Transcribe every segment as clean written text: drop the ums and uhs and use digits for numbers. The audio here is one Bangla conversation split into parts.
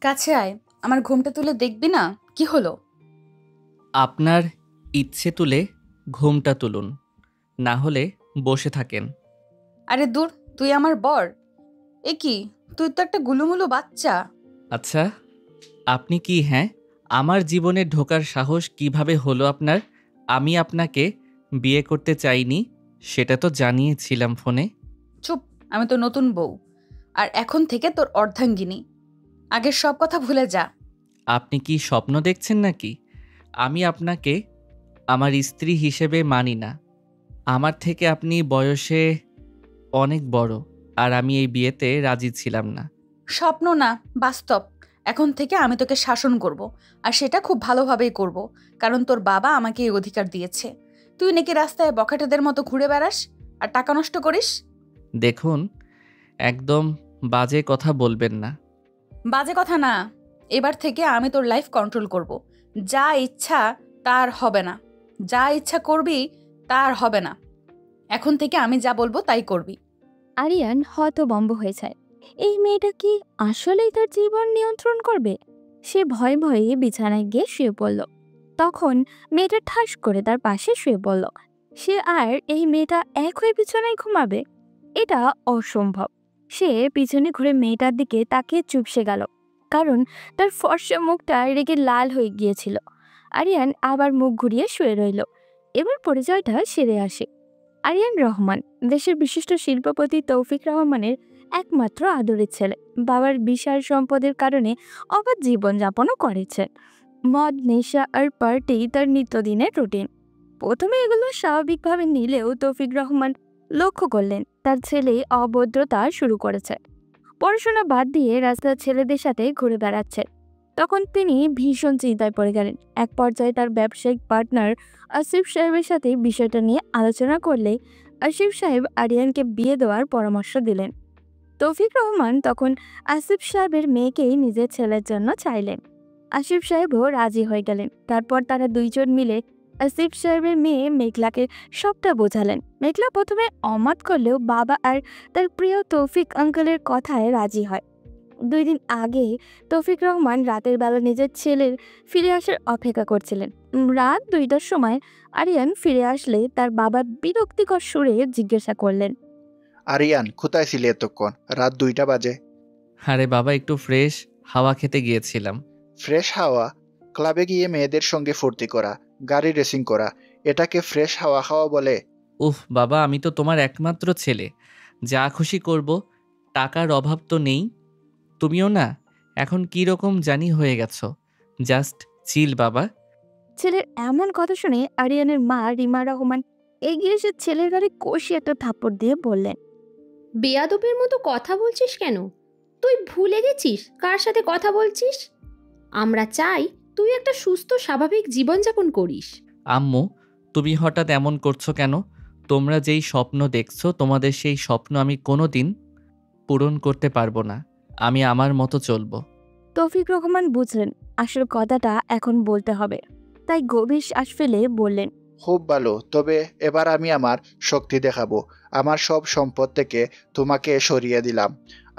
কাছে আয়, আমার ঘুমটা তুলে দেখবি না কি হলো? আপনার ইচ্ছে তুলে ঘুমটা তুলুন, না হলে বসে থাকেন। আরে দূর, তুই আমার বর? এ কি, তুই তো একটা গুলুমুলু বাচ্চা। আচ্ছা, আপনি কি, হ্যাঁ, আমার জীবনে ঢোকার সাহস কিভাবে হলো আপনার? আমি আপনাকে বিয়ে করতে চাইনি, সেটা তো জানিয়েছিলাম ফোনে। চুপ, আমি তো নতুন বউ, আর এখন থেকে তোর অর্ধাঙ্গিনী। আগের সব কথা ভুলে যা। আপনি কি স্বপ্ন দেখছেন নাকি? আমি আপনাকে আমার স্ত্রী হিসেবে মানি না। আমার থেকে আপনি বয়সে অনেক বড়, আর আমি এই বিয়েতে রাজি ছিলাম না। স্বপ্ন না, বাস্তব। এখন থেকে আমি তোকে শাসন করব, আর সেটা খুব ভালোভাবেই করব, কারণ তোর বাবা আমাকে এই অধিকার দিয়েছে। তুই নাকি রাস্তায় বখাটেদের মতো ঘুরে বেড়াস আর টাকা নষ্ট করিস। দেখুন, একদম বাজে কথা বলবেন না। বাজে কথা না, এবার থেকে আমি তোর লাইফ কন্ট্রোল করব। যা ইচ্ছা তার হবে না, যা ইচ্ছা করবি তার হবে না। এখন থেকে আমি যা বলবো তাই করবি। আরিয়ান হতভম্ব হয়ে যায়। এই মেয়েটা কি আসলেই তার জীবন নিয়ন্ত্রণ করবে? সে ভয়ে ভয়ে বিছানায় গিয়ে শুয়ে পড়ল। তখন মেয়েটা ঠাস করে তার পাশে শুয়ে পড়ল। সে আর এই মেয়েটা একই বিছানায় ঘুমাবে? এটা অসম্ভব। সে পিছনে ঘুরে মেয়েটার দিকে তাকিয়ে চুপসে গেল, কারণ তার ফর্সা মুখটা রেগে লাল হয়ে গিয়েছিল। আরিয়ান আবার মুখ ঘুরিয়ে শুয়ে রইল। এবার পরিচয়টা সেরে আসে। আরিয়ান রহমান দেশের বিশিষ্ট শিল্পপতি তৌফিক রহমানের একমাত্র আদরের ছেলে। বাবার বিশাল সম্পদের কারণে অবাধ জীবনযাপনও করেছেন। মদ, নেশা আর পার্টি তার নিত্যদিনের রুটিন। প্রথমে এগুলো স্বাভাবিকভাবে নিলেও তৌফিক রহমান লক্ষ্য করলেন তার ছেলে অভদ্রতা শুরু করেছে। পড়াশোনা বাদ দিয়ে রাস্তার ছেলেদের সাথে ঘুরে বেড়াচ্ছে। তখন তিনি ভীষণ চিন্তায় পড়ে গেলেন। এক পর্যায়ে তার ব্যবসায়িক পার্টনার আসিফ সাহেবের সাথে বিষয়টা নিয়ে আলোচনা করলে আসিফ সাহেব আরিয়ানকে বিয়ে দেওয়ার পরামর্শ দিলেন। তৌফিক রহমান তখন আসিফ সাহেবের মেয়েকেই নিজের ছেলের জন্য চাইলেন। আসিফ সাহেবও রাজি হয়ে গেলেন। তারপর তারা দুইজন মিলে আসিফ সাহেবের মেয়ে মেঘলাকে সবটা বোঝালেন। মেঘলা প্রথমে অমত করলেও বাবা আর তার প্রিয় তৌফিক আঙ্কেলের কথায় রাজি হয়। 2 দিন আগে তৌফিক রহমান রাতের বেলা নিজের ছেলের ফিরে আসার অপেক্ষা করছিলেন। রাত 2টার সময় আরিয়ান ফিরে আসলে তার বাবা বিরক্তিকর সুরে জিজ্ঞাসা করলেন, আরিয়ান, কোথায় ছিলে এতক্ষণ? রাত 2টা বাজে। আরে বাবা, একটু ফ্রেশ হাওয়া খেতে গিয়েছিলাম। ফ্রেশ হাওয়া? ক্লাবে গিয়ে মেয়েদের সঙ্গে ফুর্তি করা, গাড়ি রেসিং করা, এটাকে ফ্রেশ হাওয়া খাওয়া বলে? উফ বাবা, আমি তো তোমার একমাত্র ছেলে, যা খুশি করব। টাকার অভাব তো নেই। তুমিও না, এখন কি রকম জানি হয়ে গেছো। জাস্ট চিল বাবা। ছেলের এমন কথা শুনে আরিয়ানের মা রিমা রহমান এগিয়ে এসে ছেলের গাড়ি কষিয়ে একটা থাপ্পড় দিয়ে বললেন, বেয়াদবের মতো কথা বলছিস কেন? তুই ভুলে গেছিস কার সাথে কথা বলছিস? আমরা চাই তুই একটা সুস্থ স্বাভাবিক জীবনযাপন করিস। আম্মু, তুমি হঠাৎ এমন করছো কেন? তোমরা যেই স্বপ্ন দেখছো, তোমাদের সেই স্বপ্ন আমি কোনো দিন পূরণ করতে পারবো না। আমি আমার মতো চলবো। তৌফিক রহমান বুঝলেন আসল কথাটা এখন বলতে হবে, তাই গভীর শ্বাস ফেলে বললেন, খুব ভালো, তবে এবার আমি আমার শক্তি দেখাবো। আমার সব সম্পদ থেকে তোমাকে সরিয়ে দিলাম।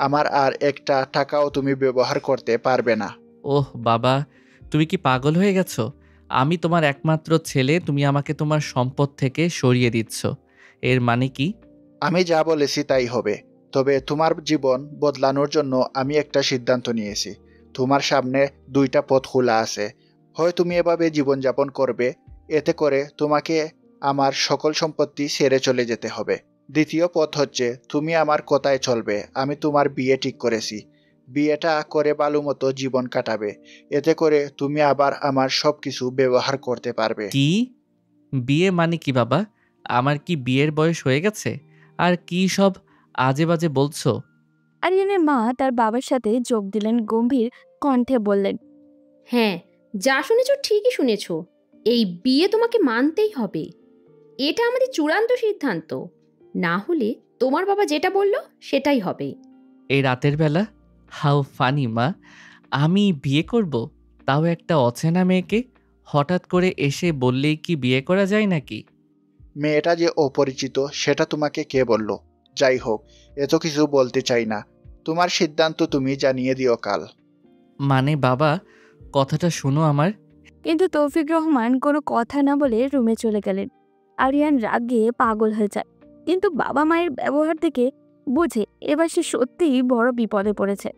আমার আর একটা টাকাও তুমি ব্যবহার করতে পারবে না। ওহ বাবা, তুমি কি পাগল হয়ে গেছো? আমি তোমার একমাত্র ছেলে, তুমি আমাকে তোমার সম্পদ থেকে সরিয়ে দিচ্ছ? এর মানে কি? আমি যা বলেছি তাই হবে। তবে তোমার জীবন বদলানোর জন্য আমি একটা সিদ্ধান্ত নিয়েছি। তোমার সামনে 2টা পথ খোলা আছে। হয় তুমি এভাবে জীবনযাপন করবে, এতে করে তোমাকে আমার সকল সম্পত্তি ছেড়ে চলে যেতে হবে। দ্বিতীয় পথ হচ্ছে তুমি আমার কথায় চলবে। আমি তোমার বিয়ে ঠিক করেছি। বিয়েটা করে ভালো মতো জীবন কাটাবে। এতে করে তুমি আবার আমার সবকিছু ব্যবহার করতে পারবে। কি? বিয়ে মানে কি বাবা? আমার কি বিয়ের বয়স হয়ে গেছে? আর কি সব আজে বাজে বলছো? আরিয়ানের মা তার বাবার সাথে যোগ দিলেন, গম্ভীর কণ্ঠে বললেন, হ্যাঁ, যা শুনেছ ঠিকই শুনেছ। এই বিয়ে তোমাকে মানতেই হবে। এটা আমাদের চূড়ান্ত সিদ্ধান্ত। না হলে তোমার বাবা যেটা বলল সেটাই হবে। এই রাতের বেলা? হাউ ফানি মা! আমি বিয়ে করব? তাও একটা অচেনা মেয়েকে? হঠাৎ করে এসে বললেই কি বিয়ে করা যায় নাকি? মেয়েটা যে অপরিচিত সেটা তোমাকে কে বলল? যাই হোক, এত কিছু বলতে চাই না। তোমার সিদ্ধান্ত তুমি জানিয়ে দিও কাল। মানে বাবা, কথাটা শোনো আমার। কিন্তু তৌফিক রহমান কোনো কথা না বলে রুমে চলে গেলেন। আরিয়ান রাগে পাগল হয়ে যায়, কিন্তু বাবা মায়ের ব্যবহার থেকে বুঝে এবার সে সত্যিই বড় বিপদে পড়েছে।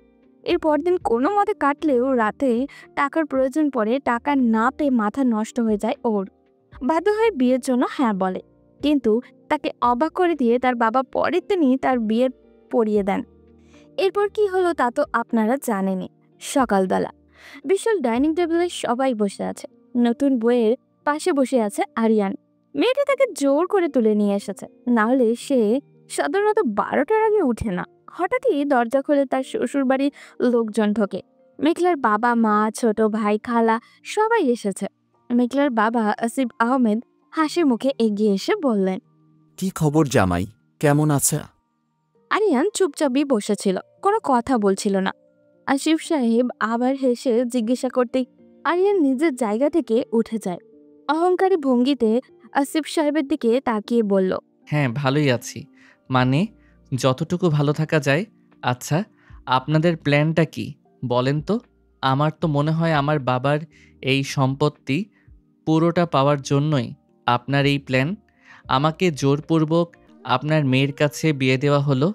এর পরদিন কোনো মতে কাটলেও রাতে টাকার প্রয়োজন পড়ে, টাকা না পেয়ে মাথা নষ্ট হয়ে যায় ওর। বাধ্য হয়ে বিয়ের জন্য হ্যাঁ বলে, কিন্তু তাকে অবাক করে দিয়ে তার বাবা পরের দিনই তার বিয়ে পড়িয়ে দেন। এরপর কি হলো তা তো আপনারা জানেনই। সকালবেলা বিশাল ডাইনিং টেবিলে সবাই বসে আছে। নতুন বইয়ের পাশে বসে আছে আরিয়ান। মেয়েটি তাকে জোর করে তুলে নিয়ে এসেছে, না হলে সে সাধারণত 12টার আগে উঠে না। হঠাৎই দরজা খুলে তার শ্বশুর বাড়ির লোকজন ঢোকে। মেঘলার বাবা মা, ছোট ভাই, খালা সবাই এসেছে। মেঘলার বাবা আসিফ আহমেদ হাসি মুখে এগিয়ে এসে বললেন, কি খবর জামাই, কেমন আছে? আরিয়ান চুপচাপই বসেছিল, কোনো কথা বলছিল না। আসিফ সাহেব আবার হেসে জিজ্ঞাসা করতেই আরিয়ান নিজের জায়গা থেকে উঠে যায়। অহংকারী ভঙ্গিতে আসিফ সাহেবের দিকে তাকিয়ে বলল, হ্যাঁ, ভালোই আছি। মানে যতটুকু ভালো থাকা যায়। আচ্ছা, আপনাদের প্ল্যানটা কি বলেন তো? আমার তো মনে হয় আমার বাবার এই সম্পত্তি পুরোটা পাওয়ার জন্যই আপনার এই প্ল্যান। আমাকে জোরপূর্বক আপনার মেয়ের কাছে বিয়ে দেওয়া হলো।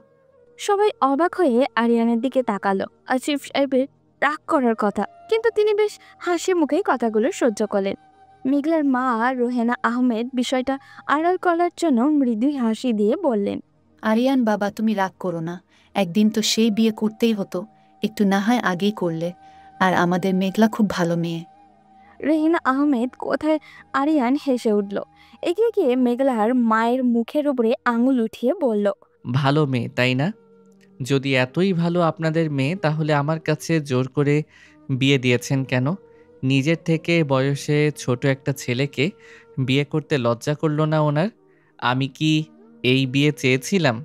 সবাই অবাক হয়ে আরিয়ানের দিকে তাকালো। আসিফ সাহেবের রাগ করার কথা, কিন্তু তিনি বেশ হাসি মুখেই কথাগুলো সহ্য করলেন। মেঘলার মা রোহেনা আহমেদ বিষয়টা আড়াল করার জন্য মৃদু হাসি দিয়ে বললেন, আরিয়ান বাবা, তুমি রাগ করো না। একদিন তো সেই বিয়ে করতেই হতো, একটু না হয় আগেই করলে। আর আমাদের মেঘলা খুব ভালো মেয়ে। রেহিনা আহমেদ কোথায় আরিয়ান হেসে উঠল। এগিয়ে গিয়ে মেঘলার মায়ের মুখের উপরে আঙুল উঠিয়ে বলল, ভালো মেয়ে, তাই না? যদি এতই ভালো আপনাদের মেয়ে, তাহলে আমার কাছে জোর করে বিয়ে দিয়েছেন কেন? নিজের থেকে বয়সে ছোট একটা ছেলেকে বিয়ে করতে লজ্জা করলো না ওনার? আমি কি এই বিয়ে চেয়েছিলাম?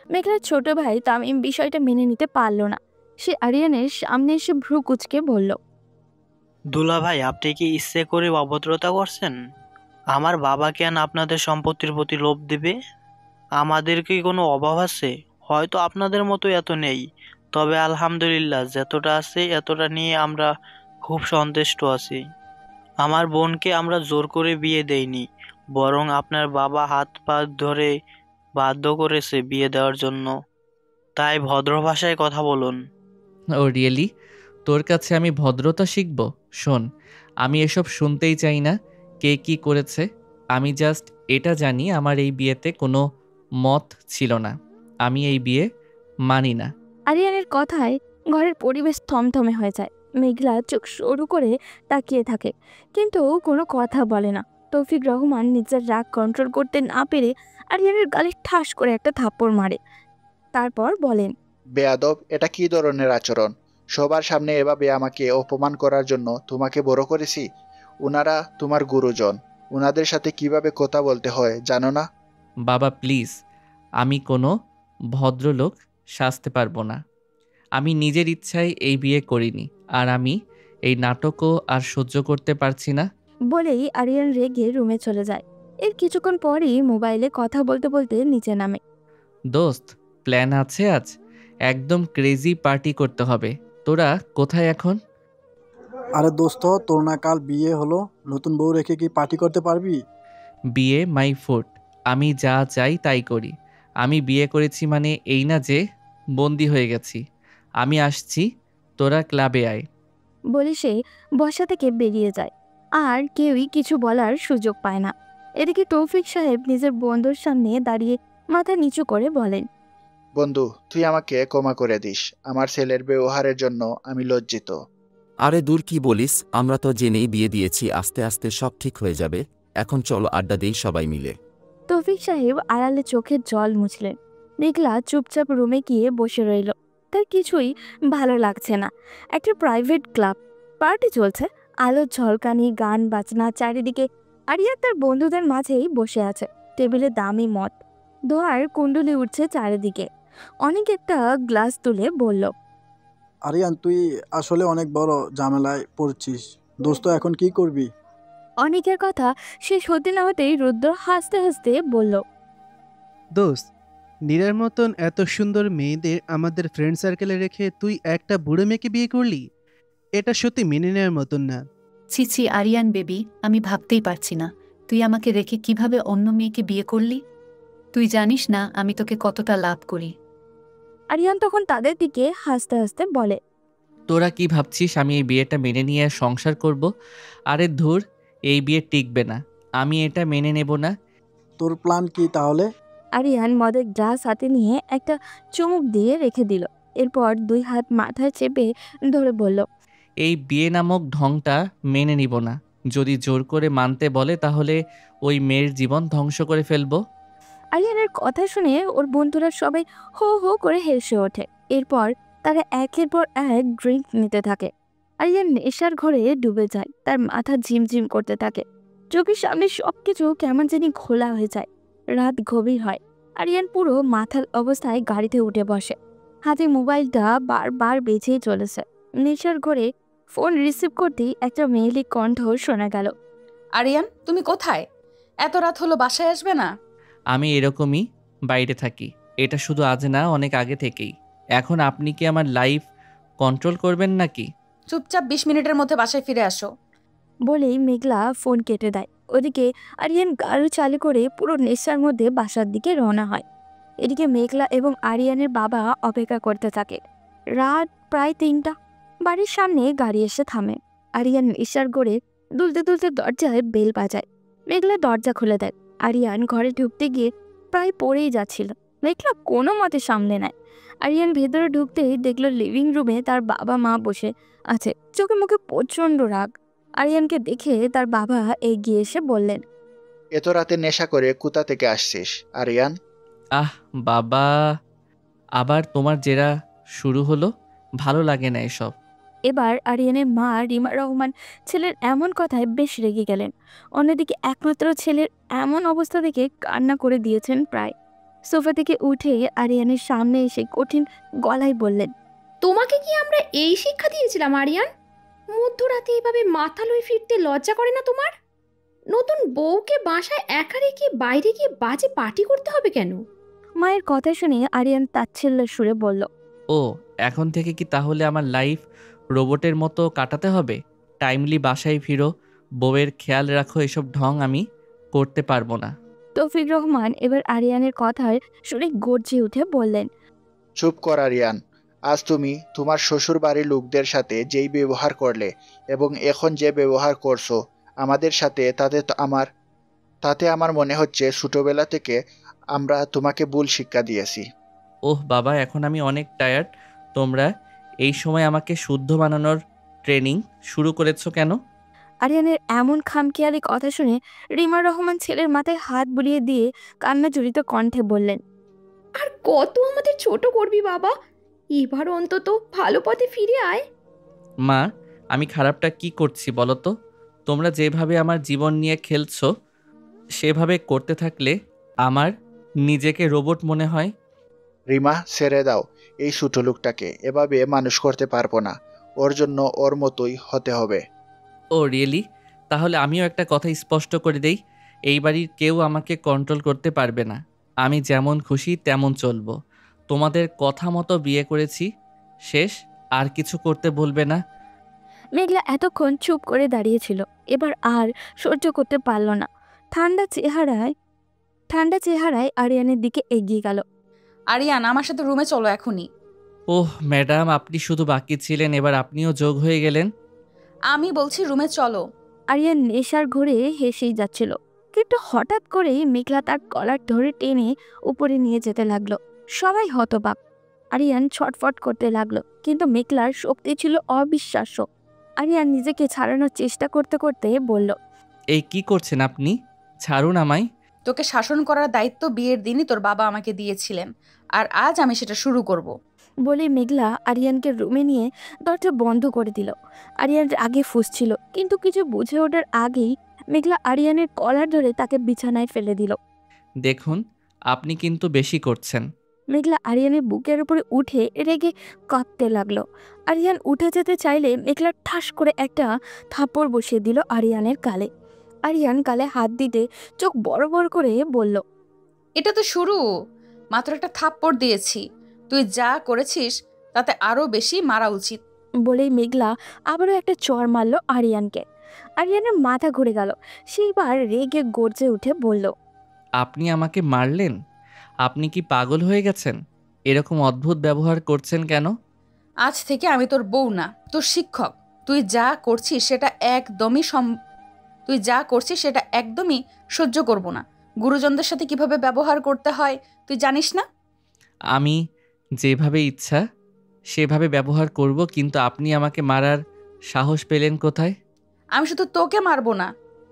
মেঘলার ছোট ভাই তামিম বিষয়টা মেনে নিতে পারল না। সে আরিয়ানের সামনে এসে ভ্রু কুচকে বলল, দুলা ভাই, আপনি কি ইচ্ছে করে অভদ্রতা করছেন? আমার বাবা কেন আপনাদের সম্পত্তির প্রতি লোভ দেবে? আমাদের কি কোনো অভাব আছে? হয়তো আপনাদের মতো এত নেই, তবে আলহামদুলিল্লাহ যতটা আছে এতটা নিয়ে আমরা খুব সন্তুষ্ট আছি। আমার বোনকে আমরা জোর করে বিয়ে দেইনি, বরং আপনার বাবা হাত পা ধরে বাধ্য করেছে বিয়ে দেওয়ার জন্য। তাই ভদ্র ভাষায় কথা বলুন। ও রিয়েলি? তোর কাছে আমি ভদ্রতা শিখব? শোন, আমি এসব শুনতেই চাই না কে কি করেছে। আমি জাস্ট এটা জানি আমার এই বিয়েতে কোনো মত ছিল না। আমি এই বিয়ে মানি না। আরিয়ানের কথায় ঘরের পরিবেশ থমথমে হয়ে যায়। মেঘলা চোখ সরু করে তাকিয়ে থাকে, কিন্তু কোনো কথা বলে না। তৌফিক রহমান নিজের রাগ কন্ট্রোল করতে না পেরে আরিয়ানের গালে ঠাস করে একটা থাপ্পড় মারে। তারপর বলেন, বেয়াদব, এটা কি ধরনের আচরণ? সবার সামনে এভাবে আমাকে অপমান করার জন্য তোমাকে বড় করেছি। উনারা তোমার গুরুজন, উনাদের সাথে কিভাবে কথা বলতে হয় জানো না? বাবা প্লিজ, আমি কোনো ভদ্রলোক সাজতে পারবো না। আমি নিজের ইচ্ছায় এই বিয়ে করিনি, আর আমি এই নাটকও আর সহ্য করতে পারছি না। বলেই আরিয়ান রেগে রুমে চলে যায়। এর কিছুক্ষণ পরই মোবাইলে কথা বলতে বলতে নিচে নামে। দোস্ত, প্ল্যান আছে আজ একদম ক্রেজি পার্টি করতে হবে। তোরা কোথায় এখন? আরে দোস্ত, তোর না কাল বিয়ে হলো, নতুন বউ রেখে কি পার্টি করতে পারবি? বিয়ে মাই ফুট, আমি যা চাই তাই করি। আমি বিয়ে করেছি মানে এই না যে বন্দি হয়ে গেছি। আমি আসছি, তোরা ক্লাবে আয়। বলে সে বসা থেকে বেরিয়ে যায়, আর কেউই কিছু বলার সুযোগ পায় না। এদিকে তৌফিক সাহেব নিজের বন্ধুর সামনে দাঁড়িয়ে মাথা নিচু করে বলেন, বন্ধু, তুই আমাকে ক্ষমা করে দিস। আমার ছেলের ব্যবহারের জন্য আমি লজ্জিত। আরে দূর, কি বলিস? আমরা তো জেনেই বিয়ে দিয়েছি, আস্তে আস্তে সব ঠিক হয়ে যাবে। এখন চলো আড্ডা দেই সবাই মিলে। তৌফিক সাহেব আড়ালে চোখের জল মুছলেন। মেঘলা চুপচাপ রুমে গিয়ে বসে রইল। তার কিছুই ভালো লাগছে না। একটা প্রাইভেট ক্লাব, পার্টি চলছে, আলো ঝলকানি, গান বাজনা চারিদিকে। আরিয়া তার বন্ধুদের মাঝেই বসে আছে। টেবিলে দামি মদ, দোয়ার কুণ্ডলি উঠছে চারিদিকে। অনেক একটা গ্লাস তুলে বলল, আরিয়ান, তুই আসলে অনেক বড় ঝামেলায় পড়ছিস। দোস্ত, এখন কি করবি? অনেকের কথা শেষ হতে না হতেই রুদ্র হাসতে হাসতে বলল, দোস্ত, নীরার মতন এত সুন্দর মেয়েদের আমাদের ফ্রেন্ড সার্কেলে রেখে তুই একটা বুড়ো মেয়েকে বিয়ে করলি? এটা সত্যি মেনে নেওয়ার মতন না। ছি আরিয়ান বেবি, আমি ভাবতেই পারছি না তুই আমাকে রেখে কিভাবে অন্য মেয়েকে বিয়ে করলি। তুই জানিস না আমি তোকে কতটা লাভ করি। আরিয়ান তখন তাদের দিকে হাসতে হাসতে বলে, তোরা কি ভাবছিস আমি এই বিয়েটা মেনে নিয়ে সংসার করব? আরে ধুর, এই বিয়ে টিকবে না, আমি এটা মেনে নেব না। তোর প্ল্যান কি তাহলে? আরিয়ান মদের গ্লাস হাতে নিয়ে একটা চুমুক দিয়ে রেখে দিল। এরপর 2 হাত মাথায় চেপে ধরে বলল, এই বিয়ে নামক ঢংটা মেনে নিব না। যদি জোর করে মানতে বলে তাহলে ওই মেয়ের জীবন ধ্বংস করে ফেলবো। আরিয়ানের কথা শুনে ওর বন্ধুরা সবাই হো হো করে হেসে ওঠে। এরপর তারা একের পর এক ড্রিঙ্ক নিতে থাকে। আরিয়ান নেশার ঘরে ডুবে যায়। তার মাথা ঝিমঝিম করতে থাকে। চোখের সামনে সবকিছু কেমন জানি ঘোলা হয়ে যায়। রাত গভীর হয়। আরিয়ান পুরো মাথার অবস্থায় গাড়িতে উঠে বসে। হাতে মোবাইলটা বারবার বেজেই চলেছে। নেশার ঘরে ফোন রিসিভ করতেই একটা মেয়েলি কণ্ঠ শোনা গেল। আরিয়ান, তুমি কোথায়? এত রাত হলো, বাসায় আসবে না? আমি এরকমই বাইরে থাকি, এটা শুধু আজ না, অনেক আগে থেকেই। এখন আপনি কি আমার লাইফ কন্ট্রোল করবেন নাকি? চুপচাপ 20 মিনিটের মধ্যে বাসায় ফিরে আসো। বলেই মেঘলা ফোন কেটে দেয়। ওদিকে আরিয়ান গাড়ি চালু করে পুরো নেশার মধ্যে বাসার দিকে রওনা হয়। এদিকে মেঘলা এবং আরিয়ানের বাবা অপেক্ষা করতে থাকে। রাত প্রায় 3টা। বাড়ির সামনে গাড়ি এসে থামে। আরিয়ান নেশার ঘরে দুলতে দুলতে দরজায় বেল বাজায়। মেঘলা দরজা খুলে দেয়। আরিয়ান ঘরে ঢুকতে গিয়ে প্রায় পড়েই যাচ্ছিল। মেঘলা কোনো মতে সামলে নেয়। আরিয়ান ভেতরে ঢুকতেই দেখলো লিভিং রুমে তার বাবা মা বসে আছে। চোখে মুখে প্রচণ্ড রাগ। আরিয়ানকে দেখে তার বাবা এগিয়ে এসে বললেন, এত রাতে নেশা করে কোথা থেকে আসছিস আরিয়ান? আহ বাবা, আবার তোমার জেরা শুরু হলো? ভালো লাগে না এসব। এবার আরিয়ানের মা রিমা রহমান ছেলের এমন কথায় বেশ রেগে গেলেন। অন্যদিকে একমাত্র ছেলের এমন অবস্থা দেখে কান্না করে দিয়েছেন প্রায়। সোফা থেকে উঠে আরিয়ানের সামনে এসে কঠিন গলায় বললেন, তোমাকে কি আমরা এই শিক্ষা দিয়েছিলাম আরিয়ান? মধ্যরাতে এইভাবে মাথা লই ফিরতে লজ্জা করে না তোমার? নতুন বউকে বাসায় একা রেখে বাইরে গিয়ে বাজে পার্টি করতে হবে কেন? মায়ের কথা শুনে আরিয়ান তাচ্ছিল্যের সুরে বলল, ও, এখন থেকে কি তাহলে আমার লাইফ রোবটের মতো কাটাতে হবে? টাইমলি বাসায় ফিরো, বউয়ের খেয়াল রাখো, এসব ঢং আমি করতে পারবো না। তৌফিক রহমান এবার আরিয়ানের কথার শুনে গর্জে উঠে বললেন, চুপ কর আরিয়ান। আজ তুমি তোমার শ্বশুর বাড়ির লোকদের সাথে যেই ব্যবহার করলে এবং এখন যে ব্যবহার করছো আমাদের সাথে, তাতে আমার মনে হচ্ছে ছোটবেলা থেকে আমরা তোমাকে ভুল শিক্ষা দিয়েছি। ওহ বাবা, এখন আমি অনেক টায়ার্ড। তোমরা এই সময় আমাকে শুদ্ধ বানানোর ট্রেনিং শুরু করেছো কেন? আরিয়ানের এমন খামখেয়ালি কথা শুনে রিমা রহমান ছেলের মাথায় হাত বুলিয়ে দিয়ে কান্না জড়িত কণ্ঠে বললেন, আর কত আমাদের ছোট করবি বাবা? এবার অন্তত ভালো পথে ফিরে আয়। মা, আমি খারাপটা কি করছি বলো তো? তোমরা যেভাবে আমার জীবন নিয়ে খেলছো সেভাবে করতে থাকলে আমার নিজেকে রোবট মনে হয়। রিমা, ছেড়ে দাও এই ছোট লোকটাকে, এভাবে মানুষ করতে পারবো না। ওর জন্য ওর মতোই হতে হবে। ও রিয়েলি? তাহলে আমিও একটা কথা স্পষ্ট করে দেই, এই বাড়ির কেউ আমাকে কন্ট্রোল করতে পারবে না। আমি যেমন খুশি তেমন চলবো। তোমাদের কথা মতো বিয়ে করেছি, শেষ। আর কিছু করতে বলবে না। মেঘলা এতক্ষণ চুপ করে দাঁড়িয়েছিল। এবার আর সহ্য করতে পারল না। ঠান্ডা চেহারায় আরিয়ানের দিকে এগিয়ে গেল। আরিয়ান, আমার সাথে রুমে চলো এখনই। ওহ ম্যাডাম, আপনি শুধু বাকি ছিলেন, এবার আপনিও যোগ হয়ে গেলেন। আমি বলছি রুমে চলো। আরিয়ান নেশার ঘোরে হেসেই যাচ্ছিল, কিন্তু হঠাৎ করেই মেঘলা তার কলার ধরে টেনে উপরে নিয়ে যেতে লাগলো। সবাই হতবাক। আরিয়ান ছটফট করতে লাগলো, কিন্তু মেঘলার শক্তি ছিল অবিশ্বাস্য। আরিয়ান নিজেকে ছাড়ানোর চেষ্টা করতে করতে বলল, এই কি করছেন আপনি? ছাড়ুন আমায়। তোকে শাসন করার দায়িত্ব বিয়ের দিনই তোর বাবা আমাকে দিয়েছিলেন, আর আজ আমি সেটা শুরু করব। বলে মেঘলা আরিয়ানকে রুমে নিয়ে দরজা বন্ধ করে দিল। আরিয়ান আগে ফুঁসছিল, কিন্তু কিছু বুঝে ওঠার আগেই মেঘলা আরিয়ানের কলার ধরে তাকে বিছানায় ফেলে দিল। দেখুন, আপনি কিন্তু বেশি করছেন। মেঘলা আরিয়ানের বুকের উপরে উঠে রেগে কাঁপতে লাগলো। আরিয়ান উঠে যেতে চাইলে মেঘলা ঠাস করে একটা থাপড় বসিয়ে দিল আরিয়ানের গালে। আরিয়ান গালে হাত দিতে চোখ বড় বড় করে বলল, এটা তো শুরু, মাত্র একটা থাপ্পড় দিয়েছি। তুই যা করেছিস তাতে আরো বেশি মারা উচিত। বলেই মেঘলা আবারও একটা চড় মারল আরিয়ানকে। আরিয়ানের মাথা ঘুরে গেল। সেইবার রেগে গর্জে উঠে বলল, আপনি আমাকে মারলেন? আপনি কি পাগল হয়ে গেছেন? এরকম অদ্ভুত ব্যবহার করছেন কেন? আজ থেকে আমি তোর বউ না, তোর শিক্ষক। তুই যা করছিস সেটা একদমই সহ্য করব না। গুরুজনদের সাথে কিভাবে ব্যবহার করতে হয় তুই জানিস না? আমি যেভাবে ইচ্ছা সেভাবে ব্যবহার করব, কিন্তু আপনি আমাকে মারার সাহস পেলেন কোথায়? আমি শুধু তোকে মারবো না,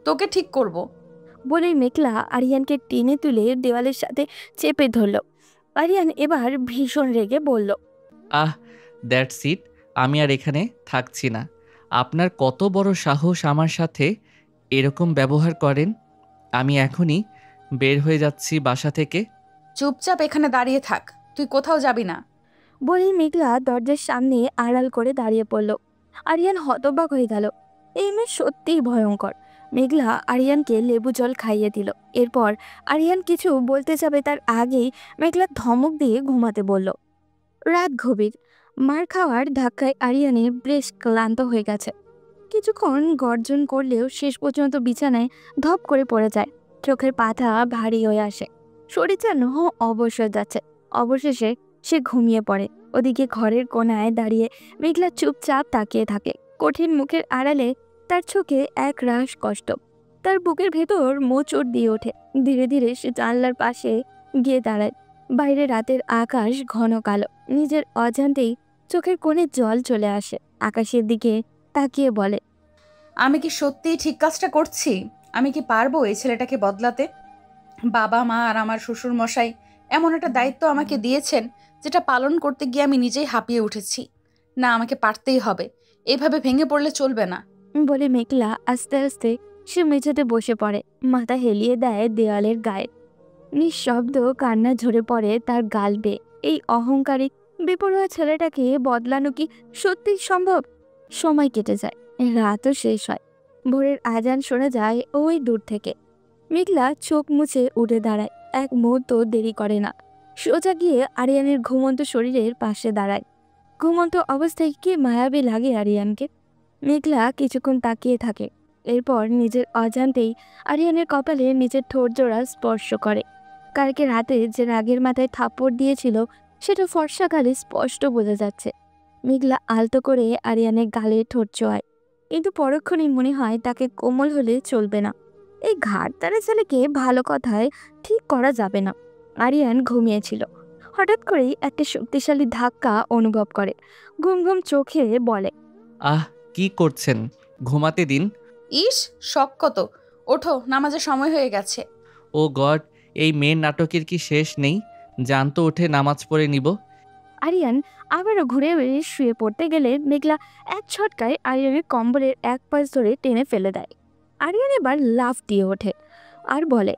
তোকে ঠিক করব। বলেই মেঘলা আরিয়ানকে টেনে তুলে দেওয়ালের সাথে চেপে ধরল। আরিয়ান এবার ভীষণ রেগে বলল, আহ, দ্যাটস ইট। আমি আর এখানে থাকছি না। আপনার কত বড় সাহস আমার সাথে এরকম ব্যবহার করেন? আমি এখনই বের হয়ে যাচ্ছি বাসা থেকে। চুপচাপ এখানে দাঁড়িয়ে থাক, তুই কোথাও যাবি না। বলেই মেঘলা দরজার সামনে আড়াল করে দাঁড়িয়ে পড়ল। আরিয়ান হতবাক হয়ে গেল। এই মেয়ে সত্যিই ভয়ঙ্কর। মেঘলা আরিয়ানকে লেবু জল খাইয়ে দিল। এরপর আরিয়ান কিছু বলতে যাবে তার আগেই মেঘলা ধমক দিয়ে ঘুমাতে বলল। রাত গভীর। মার খাওয়ার ধাক্কায় আরিয়ানের বেশ ক্লান্ত হয়ে গেছে। কিছুক্ষণ গর্জন করলেও শেষ পর্যন্ত বিছানায় ধপ করে পড়ে যায়। চোখের পাতা ভারী হয়ে আসে। শরীর যেন অবসর যাচ্ছে। অবশেষে সে ঘুমিয়ে পড়ে। ওদিকে ঘরের কোণায় দাঁড়িয়ে মেঘলা চুপচাপ তাকিয়ে থাকে। কঠিন মুখের আড়ালে তার চোখে এক রাশ কষ্ট। তার বুকের ভেতর মোচড় দিয়ে ওঠে। ধীরে ধীরে সে জানলার পাশে গিয়ে দাঁড়ায়। বাইরে রাতের আকাশ ঘন কালো। নিজের অজান্তেই চোখের কোণে জল চলে আসে। আকাশের দিকে তাকিয়ে বলে, আমি কি সত্যিই ঠিক কাজটা করছি? আমি কি পারবো এই ছেলেটাকে বদলাতে? বাবা মা আর আমার শ্বশুর মশাই এমন একটা দায়িত্ব আমাকে দিয়েছেন, যেটা পালন করতে গিয়ে আমি নিজেই হাঁপিয়ে উঠেছি। না, আমাকে পারতেই হবে। এইভাবে ভেঙে পড়লে চলবে না। বলে মেঘলা আস্তে আস্তে সে মেঝেতে বসে পড়ে। মাথা হেলিয়ে দেয় দেওয়ালের গায়ে। নিঃশব্দ কান্না ঝরে পড়ে তার গাল বেয়ে। এই অহংকারী বেপরোয়া ছেলেটাকে বদলানো কি সত্যিই সম্ভব? সময় কেটে যায়। রাতও শেষ হয়। ভোরের আজান শোনা যায় ওই দূর থেকে। মেঘলা চোখ মুছে উঠে দাঁড়ায়। এক মুহূর্ত দেরি করে না। সোজা গিয়ে আরিয়ানের ঘুমন্ত শরীরের পাশে দাঁড়ায়। ঘুমন্ত অবস্থায় কি মায়াবী লাগে আরিয়ানকে। মেঘলা কিছুক্ষণ তাকিয়ে থাকে। এরপর নিজের অজান্তেই আরিয়ানের কপালে নিজের ঠোঁট জোড়া স্পর্শ করে। কালকে রাতে যে রাগের মাথায় থাপ্পড় দিয়েছিল সেটা ফর্সা গালে স্পষ্ট বোঝা যাচ্ছে। মেঘলা আলতো করে আরিয়ানের গালে ঠোঁট চোয়ায়, কিন্তু পরক্ষণেই মনে হয় তাকে কোমল হলে চলবে না। এই ঘাড়তারা ছেলেকে ভালো কথায় ঠিক করা যাবে না। আরিয়ান ঘুমিয়েছিল। হঠাৎ করেই একটা শক্তিশালী ধাক্কা অনুভব করে। ঘুম ঘুম চোখে বলে, আহ, কি করছেন? ঘুমাতে দিন। ইস, শখ কত! ওঠো, নামাজের সময় হয়ে গেছে। ও গড, এই মেয়ের নাটকের কি শেষ নেই? জানতো উঠে নামাজ পড়ে নিব। আরিয়ান আবারও ঘুরে বেরিয়ে শুয়ে পড়তে গেলে মেঘলা এক ছটকায় আরিয়ানের কম্বলের এক পাশ ধরে টেনে ফেলে দেয়। আরিয়ান এবার লাফ দিয়ে ওঠে আর বলে,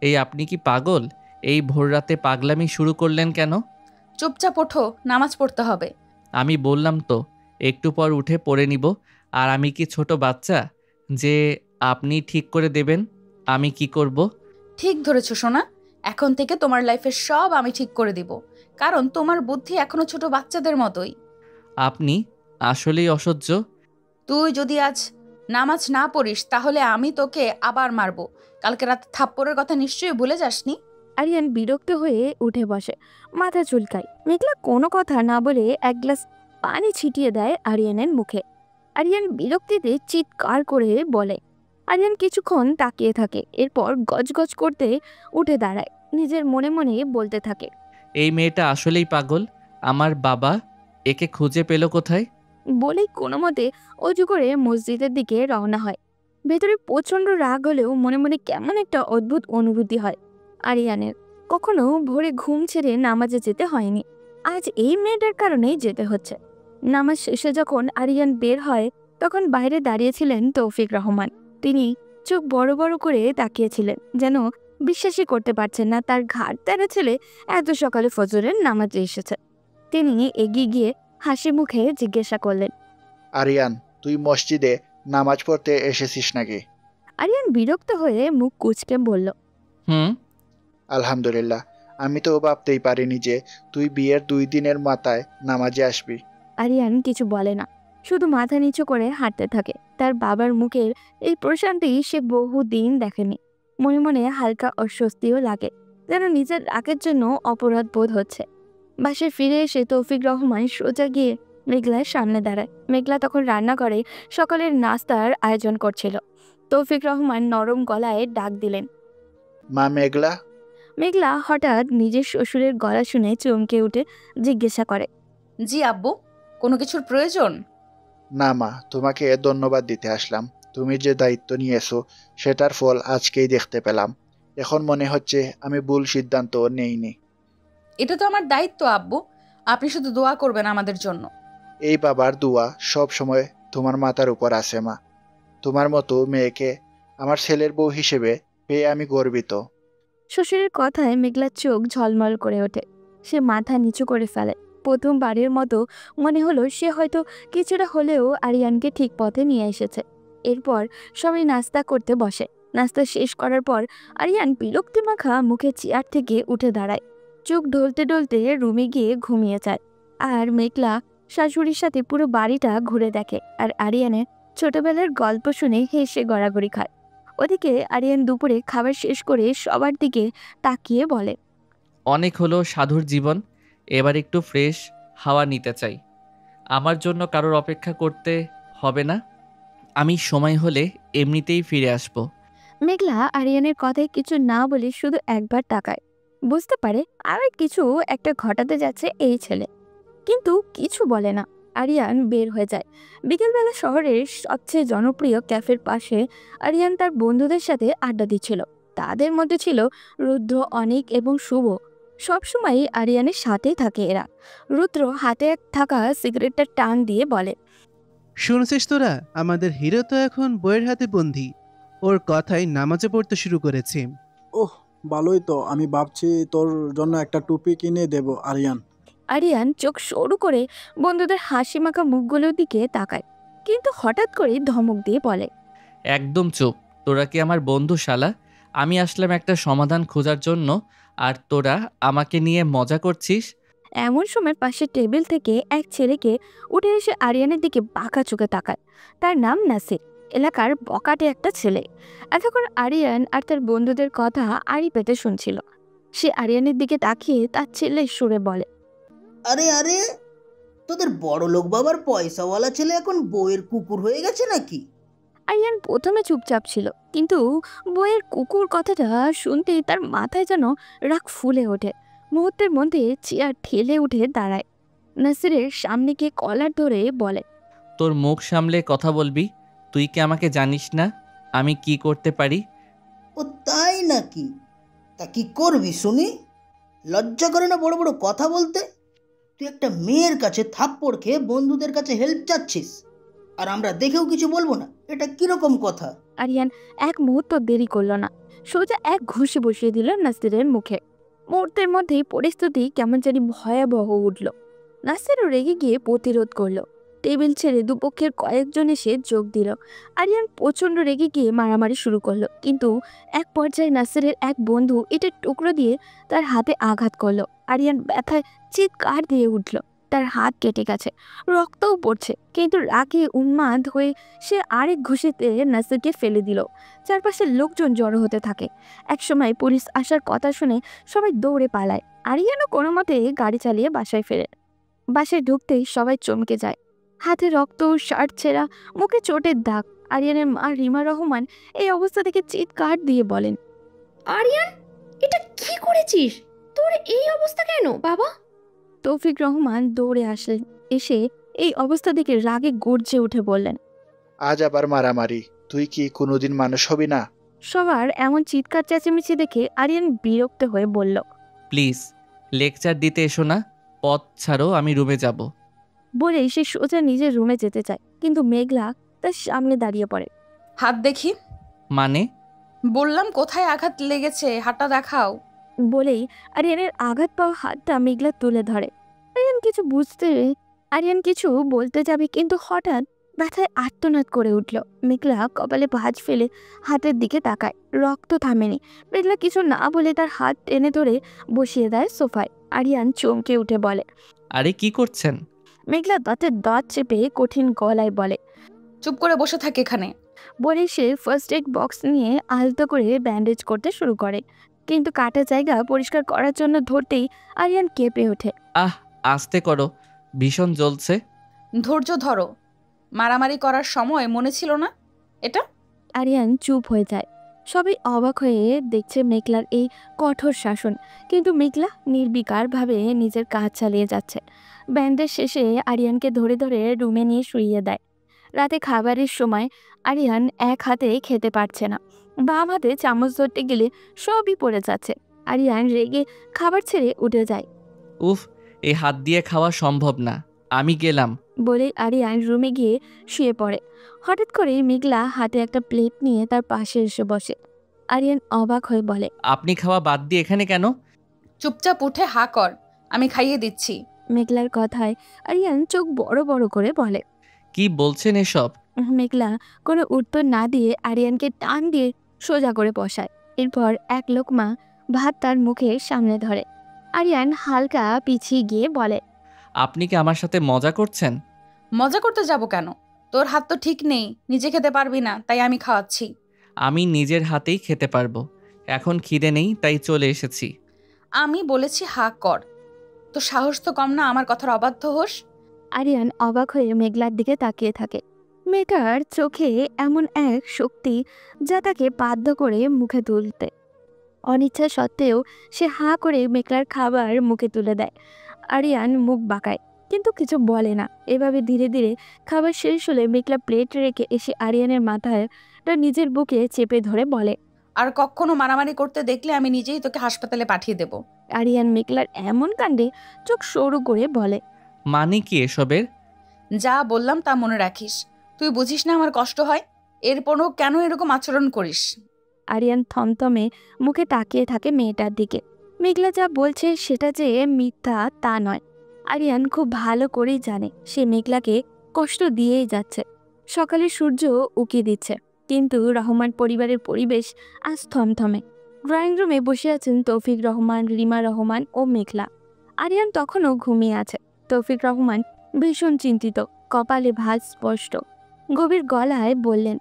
এই আপনি কি পাগল? এই ভোররাতে পাগলামি শুরু করলেন কেন? চুপচাপ ওঠো, নামাজ পড়তে হবে। আমি বললাম তো একটু পর উঠে পড়ে নিব। আর আমি কি ছোট বাচ্চা যে আপনি ঠিক করে দেবেন আমি কি করব? ঠিক ধরেছ সোনা। এখন থেকে তোমার লাইফের সব আমি ঠিক করে দিব, কারণ তোমার বুদ্ধি এখনো ছোট বাচ্চাদের মতোই। আপনি আসলেই অসহ্য। তুই যদি আজ নামাজ না পড়িস তাহলে আমি তোকে আবার মারবো। কালকে রাতে থাপ্পড়ের কথা নিশ্চয়ই ভুলে যাসনি। আরিয়ান বিরক্ত হয়ে উঠে বসে, মাথা চুলকায়। মেঘলা কোনো কথা না বলে এক গ্লাস পানি ছিটিয়ে দেয় আরিয়ানের মুখে। আরিয়ান বিরক্তিতে চিৎকার করে বলে। আরিয়ান কিছুক্ষণ তাকিয়ে থাকে। এরপর গজগজ করতে উঠে দাঁড়ায়। নিজের মনে মনে বলতে থাকে, এই মেয়েটা আসলেই পাগল। আমার বাবা একে খুঁজে পেল কোথায়? বলেই কোনো মতে অজু করে মসজিদের দিকে রওনা হয়। ভেতরে প্রচণ্ড রাগ হলেও মনে মনে কেমন একটা অদ্ভুত অনুভূতি হয় আরিয়ানের। কখনো ভোরে ঘুম ছেড়ে নামাজে যেতে হয়নি, আজ এই মেয়েটার কারণেই যেতে হচ্ছে। নামাজ শেষে যখন আরিয়ান বের হয় তখন বাইরে দাঁড়িয়েছিলেন তৌফিক রহমান। তিনি চোখ বড় বড় করে তাকিয়েছিলেন, যেন বিশ্বাসই করতে পারছেন না তার ঘাড় তেরা ছেলে এত সকালে ফজরের নামাজে এসেছে। তিনি এগিয়ে গিয়ে হাসি মুখে জিজ্ঞাসা করলেন, আরিয়ান, তুই মসজিদে নামাজ পড়তে এসেছিস নাকি? আরিয়ান বিরক্ত হয়ে মুখ কুঁচকে বলল, হুম। আলহামদুলিল্লাহ, আমি তো ভাবতেই পারিনি যে তুই বিয়ের 2 দিনের মাথায় নামাজে আসবি। আরিয়ান কিছু বলে না। শুধু মাথা নিচু করে হাঁটতে থাকে। তার বাবার মুখের এই প্রশান্তি সে বহুদিন দেখেনি। মনে মনে হালকা অস্বস্তিও লাগে, যেন নিজের রাগের জন্য অপরাধ বোধ হচ্ছে। বাসায় ফিরে এসে তৌফিক রহমান সোজা গিয়ে মেঘলার সামনে দাঁড়ায়। মেঘলা তখন রান্নাঘরে সকালের নাস্তার আয়োজন করছিল। তৌফিক রহমান নরম গলায় ডাক দিলেন, মা মেঘলা। মেঘলা হঠাৎ নিজের শ্বশুরের গলা শুনে চমকে উঠে জিজ্ঞাসা করে, জি আব্বু, কোনো কিছুর প্রয়োজন? না মা, তোমাকে ধন্যবাদ দিতে আসলাম। তুমি যে দায়িত্ব নিয়েছো সেটার ফল আজকেই দেখতে পেলাম। এখন মনে হচ্ছে আমি ভুল সিদ্ধান্ত নেইনি। এটা তো আমার দায়িত্ব আব্বু, আপনি শুধু দোয়া করবেন আমাদের জন্য। এই বাবার দোয়া সব সময় তোমার মাথার উপর আছে মা। তোমার মতো মেয়েকে আমার ছেলের বউ হিসেবে পেয়ে আমি গর্বিত। শ্বশুরের কথায় মেঘলার চোখ ঝলমল করে ওঠে। সে মাথা নিচু করে ফেলে। প্রথমবারের মতো মনে হলো সে হয়তো কিছুটা হলেও আরিয়ানকে ঠিক পথে নিয়ে এসেছে। এরপর সবাই নাস্তা করতে বসে। নাস্তা শেষ করার পর আরিয়ান বিরক্তি মাখা মুখে চেয়ার থেকে উঠে দাঁড়ায়। চোখ ঢলতে ঢলতে রুমে গিয়ে ঘুমিয়ে যায়। আর মেঘলা শাশুড়ির সাথে পুরো বাড়িটা ঘুরে দেখে আর আরিয়ানের ছোটবেলার গল্প শুনে হেসে গড়াগড়ি খায়। ওদিকে আরিয়ান দুপুরে খাবার শেষ করে সবার দিকে তাকিয়ে বলে, অনেক হলো সাধুর জীবন, এবার একটু ফ্রেশ হাওয়া নিতে চাই। আমার জন্য কারোর অপেক্ষা করতে হবে না, আমি সময় হলে এমনিতেই ফিরে আসব। মেঘলা আরিয়ানের কথায় কিছু না বলে শুধু একবার তাকায়। বুঝতে পারে আর কিছু একটা ঘটাতে যাচ্ছে এই ছেলে, কিন্তু কিছু বলে না। আরিয়ান বের হয়ে যায়। বিকেলবেলা শহরের সবচেয়ে জনপ্রিয় ক্যাফের পাশে আরিয়ান তার বন্ধুদের সাথে আড্ডা দিচ্ছিল। তাদের মধ্যে ছিল রুদ্র, অনিক এবং শুভ। সবসময় আরিয়ানের সাথেই থাকে এরা। রুদ্র হাতে থাকা সিগারেটটা টান দিয়ে বলে, শুনছিস তোরা, আমাদের হিরো তো এখন বইয়ের হাতে বন্দী। ওর কথায় নামাজে পড়তে শুরু করেছে। ওহ, ভালোই তো। আমি ভাবছি তোর জন্য একটা টুপি কিনে দেব আরিয়ান। আরিয়ান চোখ সরু করে বন্ধুদের হাসি মাখা মুখগুলোর দিকে তাকায়, কিন্তু হঠাৎ করে ধমক দিয়ে বলে, একদম চুপ, তোরা কি আমার বন্ধু শালা? আমি আসলাম একটা সমাধান খোঁজার জন্য, আর তোরা আমাকে নিয়ে মজা করছিস। এমন সময় পাশের টেবিল থেকে এক ছেলেকে উঠে এসে আরিয়ানের দিকে বাঁকা চোখে তাকায়। তার নাম নাসির, এলাকার বকাটে একটা ছেলে। এতক্ষণ আরিয়ান আর তার বন্ধুদের কথা আড়ি পেতে শুনছিল। সে আরিয়ানের দিকে তাকিয়ে তার ছেলের সুরে বলে, আরে আরে, তোদের বড় লোক বাবার পয়সাওয়ালা ছেলে এখন বউয়ের কুকুর হয়ে গেছে নাকি? আরিয়ান প্রথমে চুপচাপ ছিল, কিন্তু বইয়ের কুকুর কথাটা শুনতেই তার মাথায় যেন রাগ ফুলে ওঠে। মুহূর্তের মধ্যে চেয়ার ঠেলে উঠে দাঁড়ায়। নাসিরের সামনে গিয়ে কলার ধরে বলে, তোর মুখ সামলে কথা বলবি। তুই কি আমাকে জানিস না আমি কি করতে পারি? ও তাই নাকি? তা কি করবি শুনি? লজ্জা করে না বড় বড় কথা বলতে? তুই একটা মেয়ের কাছে থাপ্পড় খেয়ে বন্ধুদের কাছে হেল্প চাচ্ছিস, আর আমরা দেখেও কিছু বলবো না? এটা কিরকম কথা? আরিয়ান এক মুহূর্ত দেরি করলো না, সোজা এক ঘুষি বসিয়ে দিল নাসিরের মুখে। মুহূর্তের মধ্যেই পরিস্থিতি কেমন জানি ভয়াবহ উঠল। নাসিরও রেগে গিয়ে প্রতিরোধ করলো। টেবিল ছেড়ে দুপক্ষের কয়েকজন এসে যোগ দিল। আরিয়ান প্রচণ্ড রেগে গিয়ে মারামারি শুরু করলো, কিন্তু এক পর্যায়ে নাসিরের এক বন্ধু ইটের টুকরো দিয়ে তার হাতে আঘাত করলো। আরিয়ান ব্যথায় চিৎকার দিয়ে উঠল। তার হাত কেটে গেছে, রক্তও পড়ছে, কিন্তু রাগে উন্মাদ হয়ে সে আরেক ঘুষিতে নাসিরকে ফেলে দিল। চারপাশের লোকজন জড়ো হতে থাকে। একসময় পুলিশ আসার কথা শুনে সবাই দৌড়ে পালায়। আরিয়ানও কোনো মতে গাড়ি চালিয়ে বাসায় ফেরে। বাসায় ঢুকতেই সবাই চমকে যায়। হাতে রক্ত, শার্ট ছেঁড়া, মুখে চোটের দাগ। আরিয়ানের মা রিমা রহমান এই অবস্থা থেকে চিৎকার দিয়ে বলেন, আরিয়ান, এটা কি করেছিস? তোর এই অবস্থা কেন বাবা? তৌফিক রহমান দৌড়ে আসলেন। এসে এই অবস্থা দেখে রাগে গর্জে উঠে বললেন, আজ আবার মারামারি? তুই কি কোনোদিন মানুষ হবি না? সবার এমন চিৎকার চেঁচামেচি দেখে আরিয়ান বিরক্ত হয়ে বলল, প্লিজ লেকচার দিতে এসো না, পথ ছাড়ো, আমি রুমে যাব। বলে সে সোজা নিজের রুমে যেতে চায়, কিন্তু মেঘলা তার সামনে দাঁড়িয়ে পড়ে। হাত দেখি। মানে? বললাম কোথায় আঘাত লেগেছে, হাতটা দেখাও। বলেই আরিয়ানের আঘাত পাওয়া হাতটা মেঘলা তুলে ধরে। আরিয়ান কিছু বলতে যাবে, কিন্তু হঠাৎ ব্যথায় আর্তনাদ করে উঠল। মেঘলা কপালে ভাঁজ ফেলে হাতের দিকে তাকায়। রক্ত থামেনি। মেঘলা কিছু না বলে তার হাত টেনে ধরে বসিয়ে দেয় সোফায়। আরিয়ান চমকে উঠে বলে, আরে কি করছেন? মেঘলা দাঁতের দাঁত চেপে কঠিন গলায় বলে। চুপ করে বসে থাকে এখানে। বলে সে ফার্স্ট এড বক্স নিয়ে আলতো করে ব্যান্ডেজ করতে শুরু করে, কিন্তু কাটা জায়গা পরিষ্কার করার জন্য ধরতেই আরিয়ান কেঁপে ওঠে। আহ, আস্তে করো, ভীষণ জ্বলছে। ধৈর্য ধরো, মারামারি করার সময় মনে ছিল না এটা? আরিয়ান চুপ হয়ে যায়। সবাই অবাক হয়ে দেখছে মেঘলার এই কঠোর শাসন, কিন্তু মেঘলা নির্বিকারভাবে নিজের কাজ চালিয়ে যাচ্ছে। ব্যান্ডেজ শেষে আরিয়ানকে ধরে ধরে রুমে নিয়ে শুইয়ে দেয়। রাতে খাবারের সময় আরিয়ান এক হাতে খেতে পারছে না, বাম হাতে চামচ ধরতে গেলে সবই পড়ে যাচ্ছে। আরিয়ান রেগে খাবার ছেড়ে উঠে যায়। উফ, এই হাত দিয়ে খাওয়া সম্ভব না, আমি গেলাম। বলে আরিয়ান রুমে গিয়ে শুয়ে পড়ে। হঠাৎ করে মেঘলা হাতে একটা প্লেট নিয়ে তার পাশে এসে বসে। আরিয়ান অবাক হয়ে বলে, আপনি খাওয়া বাদ দিয়ে এখানে কেন? চুপচাপ উঠে হা কর, আমি খাইয়ে দিচ্ছি। মেঘলার কথায় আরিয়ান চোখ বড় বড় করে বলে। কি বলছেন এসব? মেঘলা কোনো উত্তর না দিয়ে আরিয়ানকে টান দিয়ে সোজা করে বসায়। এরপর এক লোকমা ভাত তার মুখে সামনে ধরে। আরিয়ান হালকা পিছিয়ে গিয়ে বলে, আপনি কি আমার সাথে মজা করছেন? মজা করতে যাব কেন? তোর হাত তো ঠিক নেই, নিজে খেতে পারবি না, তাই আমি খাওয়াচ্ছি। আমি নিজের হাতেই খেতে পারবো, এখন খিদে নেই তাই চলে এসেছি। আমি বলেছি হা কর, তো সাহস তো কম না আমার কথার অবাধ্য হোস। আরিয়ান অবাক হয়ে মেঘলার দিকে তাকিয়ে থাকে। মেয়েটার চোখে এমন এক শক্তি যা তাকে বাধ্য করে মুখে তুলতে। অনিচ্ছা সত্ত্বেও সে হাঁ করে মেঘলার খাবার মুখে তুলে দেয়। আরিয়ান মুখ বাঁকায়, কিন্তু কিছু বলে না। এভাবে ধীরে ধীরে খাবার শেষ হলে মেঘলা প্লেট রেখে এসে আরিয়ানের মাথায় নিজের বুকে চেপে ধরে বলে, আর কখনো মারামারি করতে দেখলে আমি নিজেই তোকে হাসপাতালে পাঠিয়ে দেব। আরিয়ান মেঘলার এমন কাণ্ডে চোখ সরু করে বলে, মানে কি এসবের? যা বললাম তা মনে রাখিস। তুই বুঝিস না আমার কষ্ট হয়, এরপরও কেন এরকম আচরণ করিস? আরিয়ান থমথমে মুখে তাকিয়ে থাকে মেয়েটার দিকে। মেঘলা যা বলছে সেটা যে মিথ্যা তা নয়। আরিয়ান খুব ভালো করেই জানে সে মেঘলাকে কষ্ট দিয়েই যাচ্ছে। সকালে সূর্য উকি দিচ্ছে, কিন্তু রহমান পরিবারের পরিবেশ আজ থমথমে। ড্রয়িং রুমে বসে আছেন তৌফিক রহমান, রিমা রহমান ও মেঘলা। আরিয়ান তখনও ঘুমিয়ে আছে। তৌফিক রহমান ভীষণ চিন্তিত, কপালে ভাঁজ স্পষ্ট। গভীর গলায় বললেন,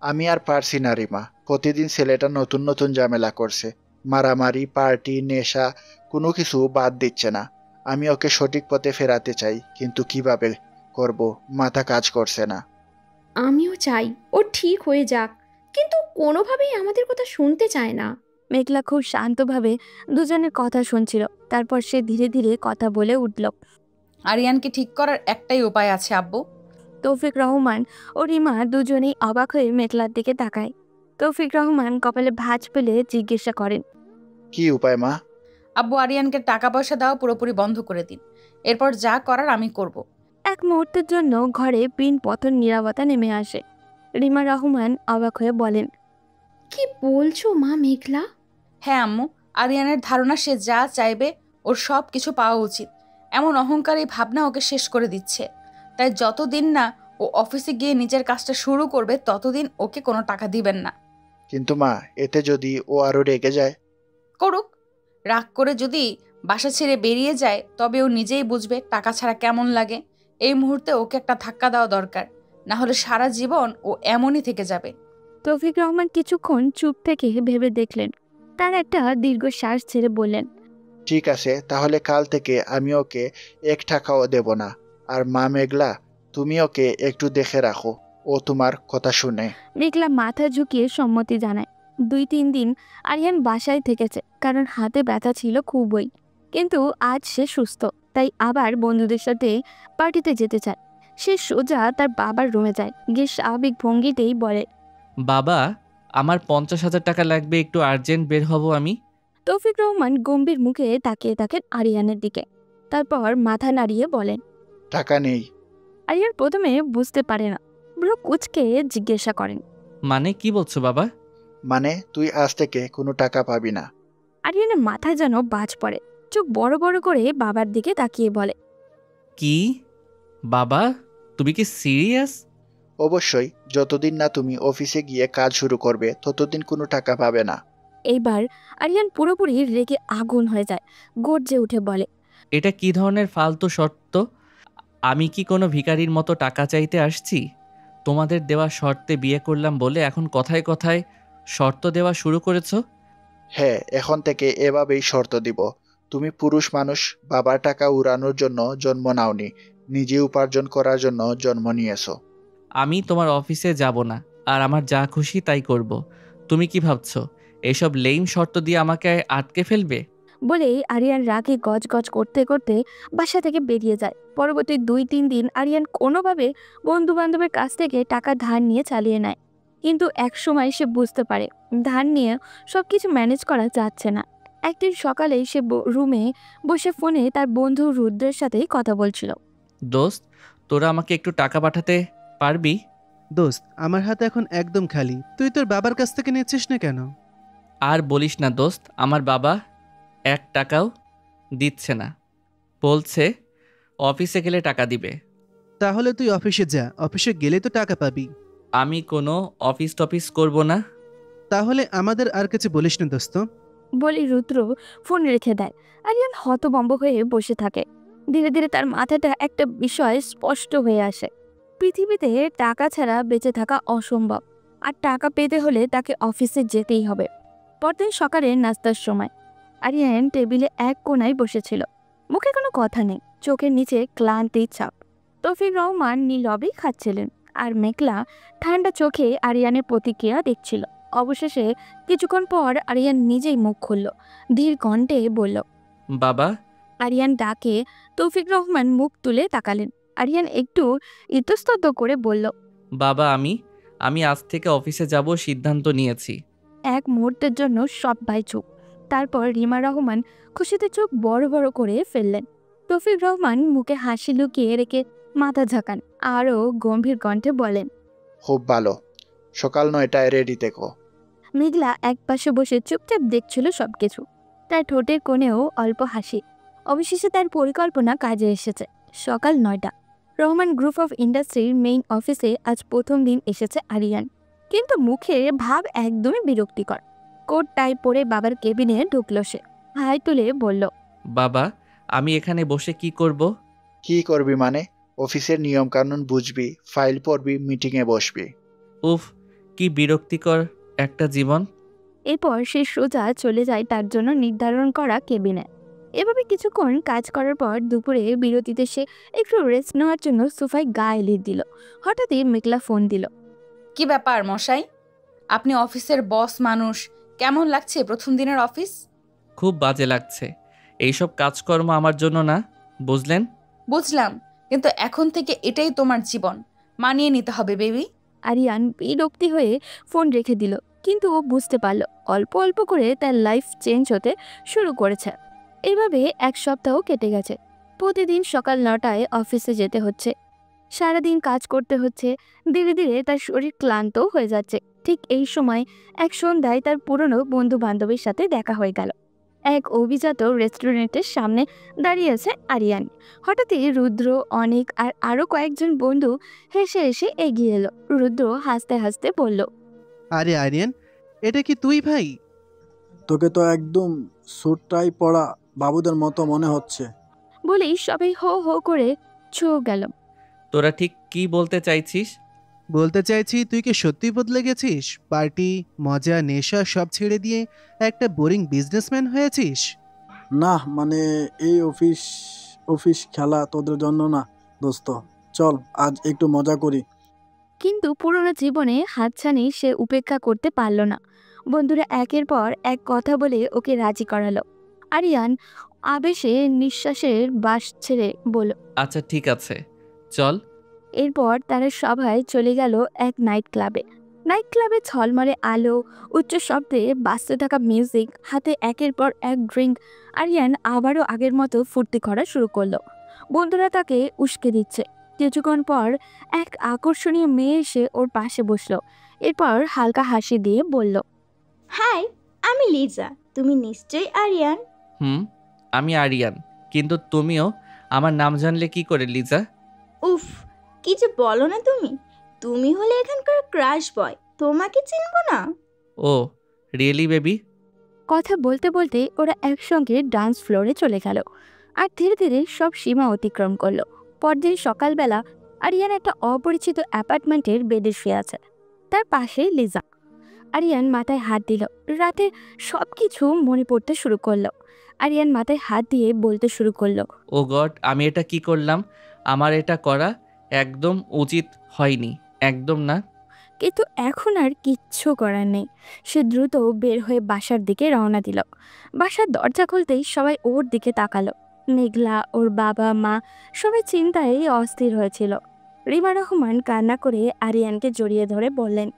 আমি আর পারছি না রিমা, প্রতিদিন ছেলেটা নতুন নতুন ঝামেলা করছে, মারামারি, পার্টি, নেশা, কোনো কিছু বাদ দিচ্ছে না। আমি ওকে সঠিক পথে ফেরাতে চাই, কিন্তু কিভাবে করব মাথা কাজ করছে না। আমিও চাই ও ঠিক হয়ে যাক, কিন্তু কোনোভাবেই আমাদের কথা শুনতে চায় না। মেঘলা খুব শান্তভাবে দুজনের কথা শুনছিল। তারপর সে ধীরে ধীরে কথা বলে উঠল, আরিয়ানকে ঠিক করার একটাই উপায় আছে আব্বু। তৌফিক রহমান ও রিমা দুজনেই অবাক হয়ে মেঘলার দিকে তাকায়। তৌফিক রহমান কপালে ভাঁজ ফেলে জিজ্ঞাসা করেন, কি উপায় মা? আব্বু, আরিয়ানকে টাকা পয়সা দেওয়া পুরোপুরি বন্ধ করে দিন, এরপর যা করার আমি করব। এক মুহূর্তের জন্য ঘরে পিন পতন নীরবতা নেমে আসে। রিমা রহমান অবাক হয়ে বলেন, কি বলছো মা মেঘলা? হ্যাঁ আম্মু, আরিয়ানের ধারণা সে যা চাইবে ওর সব কিছু পাওয়া উচিত, এমন অহংকারী ভাবনা ওকে শেষ করে দিচ্ছে। তাই যতদিন না ও অফিসে গিয়ে নিজের কাজটা শুরু করবে ততদিন ওকে কোনো টাকা দিবেন না। কিন্তু মা, এতে যদি ও আরো রেগে যায়? করুক, রাগ করে যদি বাসা ছেড়ে বেরিয়ে যায় তবে ও নিজেই বুঝবে টাকা ছাড়া কেমন লাগে। এই মুহূর্তে ওকে একটা ধাক্কা দেওয়া দরকার, না হলে সারা জীবন ও এমনই থেকে যাবে। তৌফিক রহমান কিছুক্ষণ চুপ থেকে ভেবে দেখলেন। তার একটা দীর্ঘশ্বাস ছেড়ে বললেন, ঠিক আছে, তাহলে কাল থেকে আমি ওকে 1 টাকাও দেব না। আর মা মেঘলা, তুমি ওকে একটু দেখে রাখো, ও তোমার কথা শুনে। মেঘলা মাথা ঝুঁকিয়ে সম্মতি জানায়। 2-3 দিন আরিয়ান বাসায় থেকেছে, কারণ হাতে ব্যথা ছিল খুবই। কিন্তু আজ সে সুস্থ, তাই আবার বন্ধুদের সাথে পার্টিতে যেতে চায়। সে সোজা তার বাবার রুমে যায়, গিয়ে স্বাভাবিক ভঙ্গিতেই বলে, বাবা, আমার 50,000 টাকা লাগবে, একটু আর্জেন্ট বের হব আমি। তৌফিক রহমান গম্ভীর মুখে তাকিয়ে থাকেন আরিয়ানের দিকে। তারপর মাথা নাড়িয়ে বলেন, টাকা নেই। আরিয়ান প্রথমে বুঝতে পারে না, ব্রো কুচকে জিজ্ঞাসা করেন, মানে কি বলছো বাবা? মানে তুই আজ থেকে কোনো টাকা পাবি না। আরিয়ানের মাথায় যেন বাজ পড়ে। চোখ বড় বড় করে বাবার দিকে তাকিয়ে বলে, কি বাবা, তুমি কি সিরিয়াস? অবশ্যই, যতদিন না তুমি অফিসে গিয়ে কাজ শুরু করবে ততদিন কোনো টাকা পাবে না। এইবার আরিয়ান পুরোপুরি রেগে আগুন হয়ে যায়, গর্জে উঠে বলে, এটা কি ধরনের ফালতু শর্ত? আমি কি কোনো ভিখারির মতো টাকা চাইতে আসছি? তোমাদের দেওয়া শর্তে বিয়ে করলাম বলে এখন কথায় কথায় শর্ত দেওয়া শুরু করেছো? হ্যাঁ, এখন থেকে এভাবেই শর্ত দিব। তুমি পুরুষ মানুষ, বাবার টাকা উড়ানোর জন্য জন্ম নাওনি, নিজে উপার্জন করার জন্য জন্ম নিয়েছো। আমি তোমার অফিসে যাব না, আর আমার যা খুশি তাই করব। তুমি কি ভাবছো এসব লেইম শর্ত দিয়ে আমাকে আটকে ফেলবে? বলেই আরিয়ান রাগে গজগজ করতে করতে বাসা থেকে বেরিয়ে যায়। পরবর্তী 2-3 দিন আরিয়ান কোনোভাবে বন্ধু বান্ধবের কাছ থেকে টাকা ধার নিয়ে চালিয়ে নেয়, কিন্তু এক সময় সে বুঝতে পারে ধার নিয়ে সবকিছু ম্যানেজ করা যাচ্ছে না। একদিন সকালে সে রুমে বসে ফোনে তার বন্ধু রুদ্রের সাথে কথা বলছিল। দোস্ত, তোরা আমাকে একটু টাকা পাঠাতে পারবি? দোস্ত, আমার হাতে এখন একদম খালি। তুই তোর বাবার কাছ থেকে নিচ্ছিস না কেন? আর বলিস না দোস্ত, আমার বাবা 1 টাকাও দিচ্ছে না। বলছে অফিসে গেলে টাকা দিবে। তাহলে তুই অফিসে যা, অফিসে গেলে তো টাকা পাবি। আমি কোনো অফিস টফিস করব না। তাহলে আমাদের আর কিছু বলিস না দোস্ত। বলি রুদ্র ফোন রেখে দেয়। আরিয়ান হতভম্ব হয়ে বসে থাকে। ধীরে ধীরে তার মাথাটা একটা বিষয় স্পষ্ট হয়ে আসে। পৃথিবীতে টাকা ছাড়া বেঁচে থাকা অসম্ভব, আর টাকা পেতে হলে তাকে অফিসে যেতেই হবে। পরদিন সকালে নাস্তার সময় আরিয়ান টেবিলে এক কোণায় বসেছিল। মুখে কোনো কথা নেই, চোখের নিচে ক্লান্তির ছাপ। তৌফিক রহমান নীরবেই খাচ্ছিলেন, আর মেঘলা ঠান্ডা চোখে আরিয়ানের প্রতিক্রিয়া দেখছিল। অবশেষে কিছুক্ষণ পর আরিয়ান নিজেই মুখ খুলল, ধীর কণ্ঠে বলল, বাবা। আরিয়ান ডাকে তৌফিক রহমান মুখ তুলে তাকালেন। আরিয়ান একটু ইতস্তত করে বলল, বাবা, আমি আজ থেকে অফিসে যাব সিদ্ধান্ত নিয়েছি। এক মুহূর্তের জন্য সবাই চুপ। তারপর রিমা রহমান খুশিতে চোখ বড় বড় করে ফেললেন। তৌফিক রহমান মুখে হাসি লুকিয়ে রেখে মাথা ঝাঁকান, আরও গম্ভীর কণ্ঠে বলেন, খুব ভালো, সকাল 9টায় রেডি থেকো। মেঘলা একপাশে বসে চুপচাপ দেখছিল সবকিছু, তার ঠোঁটের কোণেও অল্প হাসি। অবশেষে তার পরিকল্পনা কাজে এসেছে। সকাল 9টা, রহমান গ্রুপ অফ ইন্ডাস্ট্রির মেইন অফিসে আজ প্রথম দিন এসেছে আরিয়ান, কিন্তু মুখের ভাব একদমই বিরক্তিকর। কোট টাই পরে বাবার কেবিনে ঢুকলো সে। হাই তুলে বলল, বাবা, আমি এখানে বসে কি করব? কি করবি মানে? অফিসের নিয়ম কানুন বুঝবি, ফাইল পড়বি, মিটিংয়ে বসবি। উফ, কি বিরক্তিকর একটা জীবন। এরপর সে সোজা চলে যায় তার জন্য নির্ধারণ করা কেবিনে। এভাবে কিছুক্ষণ কাজ করার পর দুপুরে বিরতিতে সে একটু রেস্ট নেওয়ার জন্য সোফায় গা এলিয়ে দিল। হঠাৎই মেঘলা ফোন দিল। কি ব্যাপার মশাই, আপনি অফিসের বস মানুষ, কেমন লাগছে প্রথম দিনের অফিস? খুব বাজে লাগছে। এইসব কাজকর্ম আমার জন্য না, বুঝলেন? বুঝলাম, কিন্তু এখন থেকে এটাই তোমার জীবন, মানিয়ে নিতে হবে বেবি। আরিয়ান বিরক্তি হয়ে ফোন রেখে দিল, কিন্তু ও বুঝতে পারল অল্প অল্প করে তার লাইফ চেঞ্জ হতে শুরু করেছে। এইভাবে এক সপ্তাহ কেটে গেছে। প্রতিদিন সকাল 9টায় অফিসে যেতে হচ্ছে, সারাদিন কাজ করতে হচ্ছে। ধীরে ধীরে তার শরীর ক্লান্তও হয়ে যাচ্ছে। ঠিক এই সময় এক সন্ধ্যায় তার পুরনো বন্ধু বান্ধবীর সাথে দেখা হয়ে গেল। এক অভিজাত রেস্টুরেন্টের সামনে দাঁড়িয়ে আছে আরিয়ান। হঠাৎই রুদ্র, অনিক আর আরো কয়েকজন বন্ধু হেসে হেসে এগিয়ে এলো। রুদ্র হাসতে হাসতে বলল, আরে আরিয়ান, এটা কি তুই ভাই? তোকে তো একদম স্যুট টাই পরা বাবুদের মতো মনে হচ্ছে। বলেই সবাই হো হো করে ছো গেল। তোরা ঠিক কি বলতে চাইছিস? বলতে চাইছি, তুই কি সত্যি বদলে গেছিস? পার্টি, মজা, নেশা সব ছেড়ে দিয়ে একটা বোরিং বিজনেসম্যান হয়েছিস? না মানে এই অফিস অফিস খেলা তোদের জন্য না দোস্ত, চল আজ একটু মজা করি। কিন্তু পুরোনো জীবনে হাতছানি সে উপেক্ষা করতে পারল না। বন্ধুরা একের পর এক কথা বলে ওকে রাজি করালো। আরিয়ান আবেশে নিঃশ্বাসের বাস ছেড়ে বলল, আচ্ছা ঠিক আছে, চল। এরপর তারা সবাই চলে গেল এক নাইট ক্লাবে। নাইট ক্লাবে ঝলমলে আলো, উচ্চ শব্দে বাজতে থাকা মিউজিক, হাতে একের পর এক ড্রিঙ্ক। আরিয়ান আবারও আগের মতো ফুর্তি করা শুরু করলো। বন্ধুরা তাকে উস্কে দিচ্ছে। কিছুক্ষণ পর এক আকর্ষণীয় মেয়ে এসে ওর পাশে বসলো। এরপর হালকা হাসি দিয়ে বলল, হাই, আমি লিজা। তুমি নিশ্চয়ই আরিয়ান। আমি আরিয়ান, কিন্তু তুমিও আমার নাম জানলে কি করে লিজা? উফ, কি যে বলো না তুমি। তুমি হলে এখানকার ক্রাশ বয়, তোমাকে চিনবো না? ও রিয়েলি বেবি? কথা বলতে বলতে ওরা একসঙ্গে ডান্স ফ্লোরে চলে গেল, আর ধীরে ধীরে সব সীমা অতিক্রম করলো। পরদিন সকালবেলা আরিয়ান একটা অপরিচিত অ্যাপার্টমেন্টের বেডে শুয়ে আছে। তার পাশে লিজা। আরিয়ান মাথায় হাত দিল। রাতে সব কিছু মনে পড়তে শুরু করলো। আরিয়ান মাথায় হাত দিয়ে বলতে শুরু করলো, ও গড, আমি এটা কি করলাম? আমার এটা করা একদম উচিত হয়নি, একদম না। কিন্তু এখন আর কিচ্ছু করার নেই। সে দ্রুত বের হয়ে বাসার দিকে রওনা দিল। বাসার দরজা খুলতেই সবাই ওর দিকে তাকালো। মেঘলা, ওর বাবা মা সবাই চিন্তায় অস্থির হয়েছিল। রিমা রহমান কান্না করে আরিয়ানকে জড়িয়ে ধরে বললেন,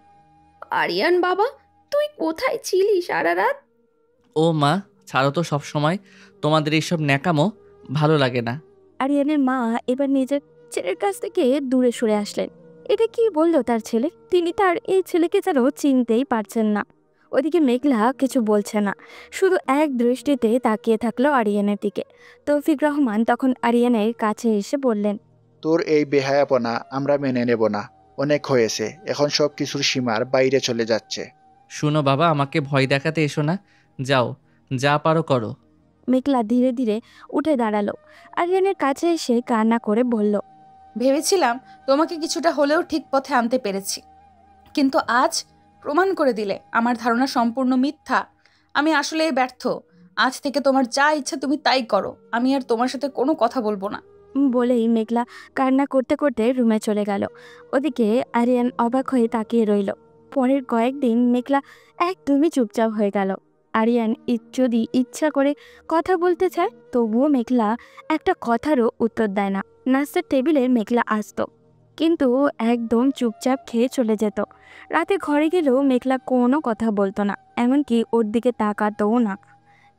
আরিয়ান বাবা, তুই কোথায় ছিলি সারা রাত? ও মা, ছাড়ো তো, সব সময় তোমাদের এইসব ন্যাকামো ভালো লাগে না। আরিয়ানের মা এবার নিজের ছেলের কাছ থেকে দূরে সরে আসলেন। এটা কি বললো তার ছেলে? তিনি তার এই ছেলেকে যেন চিনতেই পারছেন না। ওদিকে মেঘলা কিছু বলছে না, শুধু এক দৃষ্টিতে তাকিয়ে থাকলো আরিয়ানের দিকে। তৌফিক রহমান তখন আরিয়ানের কাছে এসে বললেন, তোর এই বেহায়াপনা আমরা মেনে নেব না। অনেক হয়েছে, এখন সব কিছুর সীমার বাইরে চলে যাচ্ছে। শুনো বাবা, আমাকে ভয় দেখাতে এসো না। যাও, যা পারো করো। মেঘলা ধীরে ধীরে উঠে দাঁড়ালো। আরিয়ানের কাছে এসে কান্না করে বলল, ভেবেছিলাম তোমাকে কিছুটা হলেও ঠিক পথে আনতে পেরেছি, কিন্তু আজ প্রমাণ করে দিলে আমার ধারণা সম্পূর্ণ মিথ্যা। আমি আসলেই ব্যর্থ। আজ থেকে তোমার যা ইচ্ছা তুমি তাই করো, আমি আর তোমার সাথে কোনো কথা বলবো না। বলেই মেঘলা কান্না করতে করতে রুমে চলে গেল। ওদিকে আরিয়ান অবাক হয়ে তাকিয়ে রইল। পরের কয়েকদিন মেঘলা একদমই চুপচাপ হয়ে গেল। আরিয়ান যদি ইচ্ছা করে কথা বলতে চায়, তবুও মেঘলা একটা কথারও উত্তর দেয় না। নাস্তার টেবিলে মেঘলা আসতো, কিন্তু একদম চুপচাপ খেয়ে চলে যেত। রাতে ঘরে গেলেও মেঘলা কোনো কথা বলতো না, এমনকি ওর দিকে তাকাতও না।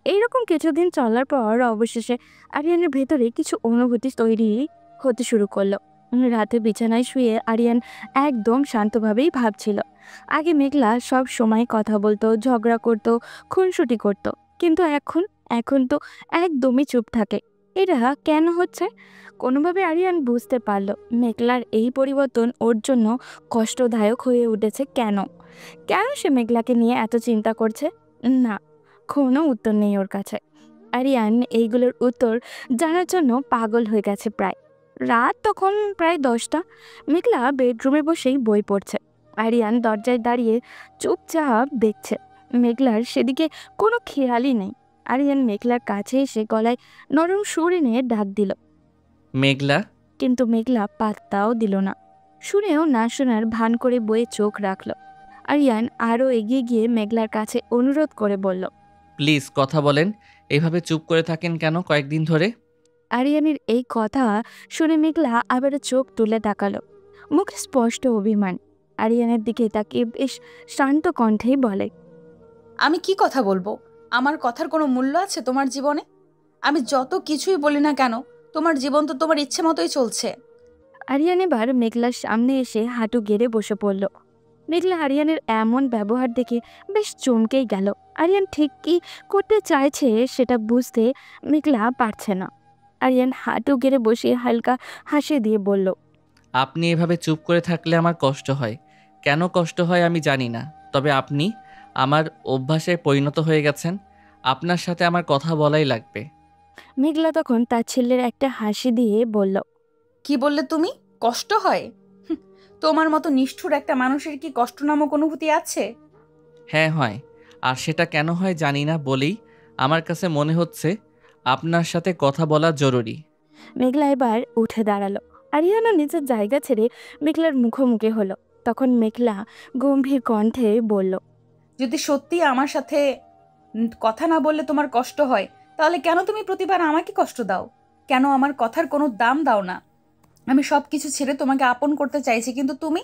এইরকম কিছুদিন চলার পর অবশেষে আরিয়ানের ভেতরে কিছু অনুভূতি তৈরি হতে শুরু করলো। রাতে বিছানায় শুয়ে আরিয়ান একদম শান্তভাবেই ভাবছিল। আগে মেঘলা সব সময় কথা বলতো, ঝগড়া করতো, খুনসুটি করতো, কিন্তু এখন তো একদমই চুপ থাকে। এটা কেন হচ্ছে? কোনোভাবে আরিয়ান বুঝতে পারলো মেঘলার এই পরিবর্তন ওর জন্য কষ্টদায়ক হয়ে উঠেছে। কেন সে মেঘলাকে নিয়ে এত চিন্তা করছে? না, কোনো উত্তর নেই ওর কাছে। আরিয়ান এইগুলোর উত্তর জানার জন্য পাগল হয়ে গেছে প্রায়। রাত তখন প্রায় 10টা। মেঘলা বেডরুমে বসেই বই পড়ছে। আরিয়ান দরজায় দাঁড়িয়ে চুপচাপ দেখছে। মেঘলার সেদিকে কোনো খেয়ালই নেই। আরিয়ান মেঘলার কাছে এসে গলায় নরম সুর এনে ডাক দিল, মেঘলা। কিন্তু মেঘলা পাত্তাও দিল না। শুনেও না শোনার ভান করে বইয়ে চোখ রাখল। আরিয়ান আরও এগিয়ে গিয়ে মেঘলার কাছে অনুরোধ করে বলল, প্লিজ কথা বলেন। এইভাবে চুপ করে থাকেন কেন কয়েকদিন ধরে? আরিয়ানের এই কথা শুনে মেঘলা আবারও চোখ তুলে তাকালো। মুখে স্পষ্ট অভিমান। আরিয়ানের দিকে তাকিয়ে বেশ শান্ত কণ্ঠেই বলে, আমি কি কথা বলবো? আমার কথার কোনো মূল্য আছে তোমার জীবনে? আমি যত কিছুই বলি না কেন, তোমার জীবন তো তোমার ইচ্ছে মতোই চলছে। আরিয়ান এবার মেঘলার সামনে এসে হাঁটু গেড়ে বসে পড়ল। মেঘলা আরিয়ানের এমন ব্যবহার দেখে বেশ চমকেই গেল। আরিয়ান ঠিক কি করতে চাইছে সেটা বুঝতে মেঘলা পারছে না। আরিয়ান হাঁটু গেড়ে বসে হালকা হাসি দিয়ে বলল, আপনি এভাবে চুপ করে থাকলে আমার কষ্ট হয়। কেন কষ্ট হয় আমি জানি না, তবে আপনি আমার অভ্যাসে পরিণত হয়ে গেছেন। আপনার সাথে আমার কথা বলাই লাগবে। মেঘলা তখন তার ছেলের একটা হাসি দিয়ে বলল, কি বললে তুমি? কষ্ট হয়? তোমার মতো নিষ্ঠুর একটা মানুষের কি কষ্ট নামক অনুভূতি আছে? হ্যাঁ হয়, আর সেটা কেন হয় জানি না বলেই আমার কাছে মনে হচ্ছে আপনার সাথে কথা বলা জরুরি। মেঘলা এবার উঠে দাঁড়ালো। আরিয়ানা নিজের জায়গা ছেড়ে মেঘলার মুখোমুখি হলো। তখন মেঘলা গম্ভীর কণ্ঠে বলল, যদি সত্যি আমার সাথে কথা না বললে তোমার কষ্ট হয়, তাহলে কেন তুমি প্রতিবার আমাকে কষ্ট দাও? কেন আমার কথার কোনো দাম দাও না? আমি সব কিছু ছেড়ে তোমাকে আপন করতে চাইছি, কিন্তু তুমি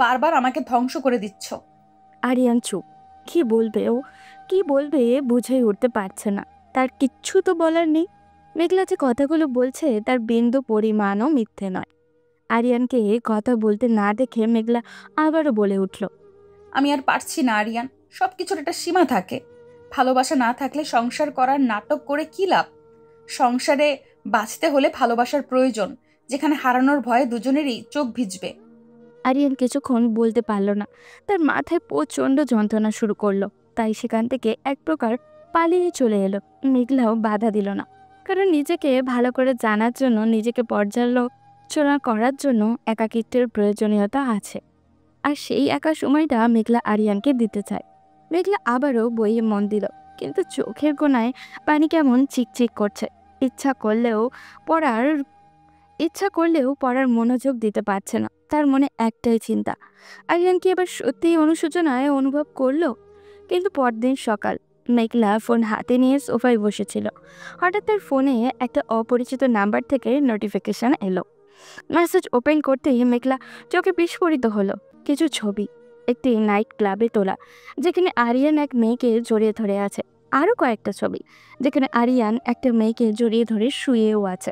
বারবার আমাকে ধ্বংস করে দিচ্ছ। আরিয়ান চুপ। কি বলবে বুঝে উঠতে পারছে না। তার কিচ্ছু তো বলার নেই। মেঘলা যে কথাগুলো বলছে তার বিন্দু পরিমাণও মিথ্যে নয়। আরিয়ানকে কথা বলতে না দেখে মেঘলা আবারও বলে উঠল, আমি আর পারছি না আরিয়ান। সব কিছুর একটা সীমা থাকে। ভালোবাসা না থাকলে সংসার করার নাটক করে কি লাভ? সংসারে বাঁচতে হলে ভালোবাসার প্রয়োজন, যেখানে হারানোর ভয়ে দুজনেরই চোখ ভিজবে। আরিয়ান কিছুক্ষণ বলতে পারল না। তার মাথায় প্রচণ্ড যন্ত্রণা শুরু করলো। তাই সেখান থেকে এক প্রকার পালিয়ে চলে এলো। মেঘলাও বাধা দিল না, কারণ নিজেকে ভালো করে জানার জন্য নিজেকে আলোচনা করার জন্য একাকিত্বের প্রয়োজনীয়তা আছে, আর সেই একা সময়টা মেঘলা আরিয়ানকে দিতে চায়। মেঘলা আবারও বইয়ে মন দিল, কিন্তু চোখের কোণায় পানি কেমন চিকচিক করছে। ইচ্ছা করলেও পড়ার মনোযোগ দিতে পারছে না। তার মনে একটাই চিন্তা, আরিয়ান কি এবার সত্যিই অনুশোচনায় অনুভব করলো? কিন্তু পরদিন সকাল, মেঘলা ফোন হাতে নিয়ে সোফায় বসেছিল। হঠাৎ তার ফোনে একটা অপরিচিত নাম্বার থেকে নোটিফিকেশন এলো। মেসেজ ওপেন করতেই মেঘলা চোখে বিস্ফোরিত হলো। কিছু ছবি, একটি নাইট ক্লাবে তোলা যেখানে আরিয়ান এক মেয়েকে জড়িয়ে ধরে আছে, আরও কয়েকটা ছবি যেখানে আরিয়ান একটা মেয়েকে জড়িয়ে ধরে শুয়েও আছে।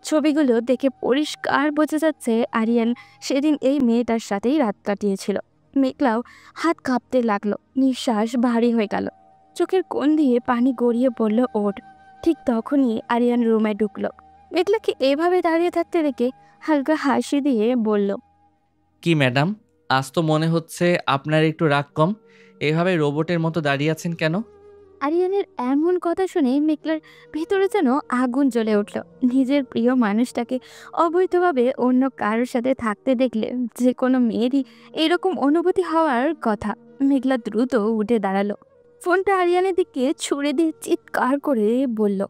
ছবিগুলো দেখে পরিষ্কার বোঝা যাচ্ছে আরিয়ান সেদিন এই মেয়েটার সাথেই রাত কাটিয়েছিল। মেঘলাও হাত কাঁপতে লাগলো, নিঃশ্বাস ভারী হয়ে গেল, চোখের কোণ দিয়ে পানি গড়িয়ে পড়ল ওর। ঠিক তখনই আরিয়ান রুমে ঢুকলো। মেঘলাকে এভাবে দাঁড়িয়ে থাকতে দেখে হালকা হাসি দিয়ে বলল, কি ম্যাডাম, আজ তো মনে হচ্ছে আপনার একটু রাগ কম। এভাবে রোবটের মতো দাঁড়িয়ে আছেন কেন? আরিয়ানের এমন কথা শুনে মেঘলার ভিতরে যেন আগুন জ্বলে উঠল। নিজের প্রিয় মানুষটাকে অবৈধভাবে অন্য কারোর সাথে থাকতে দেখলে যে কোনো মেয়েরই এরকম অনুভূতি হওয়ার কথা। মেঘলা দ্রুত উঠে দাঁড়ালো, ফোনটা আরিয়ানের দিকে ছুড়ে দিয়ে চিৎকার করে বলল,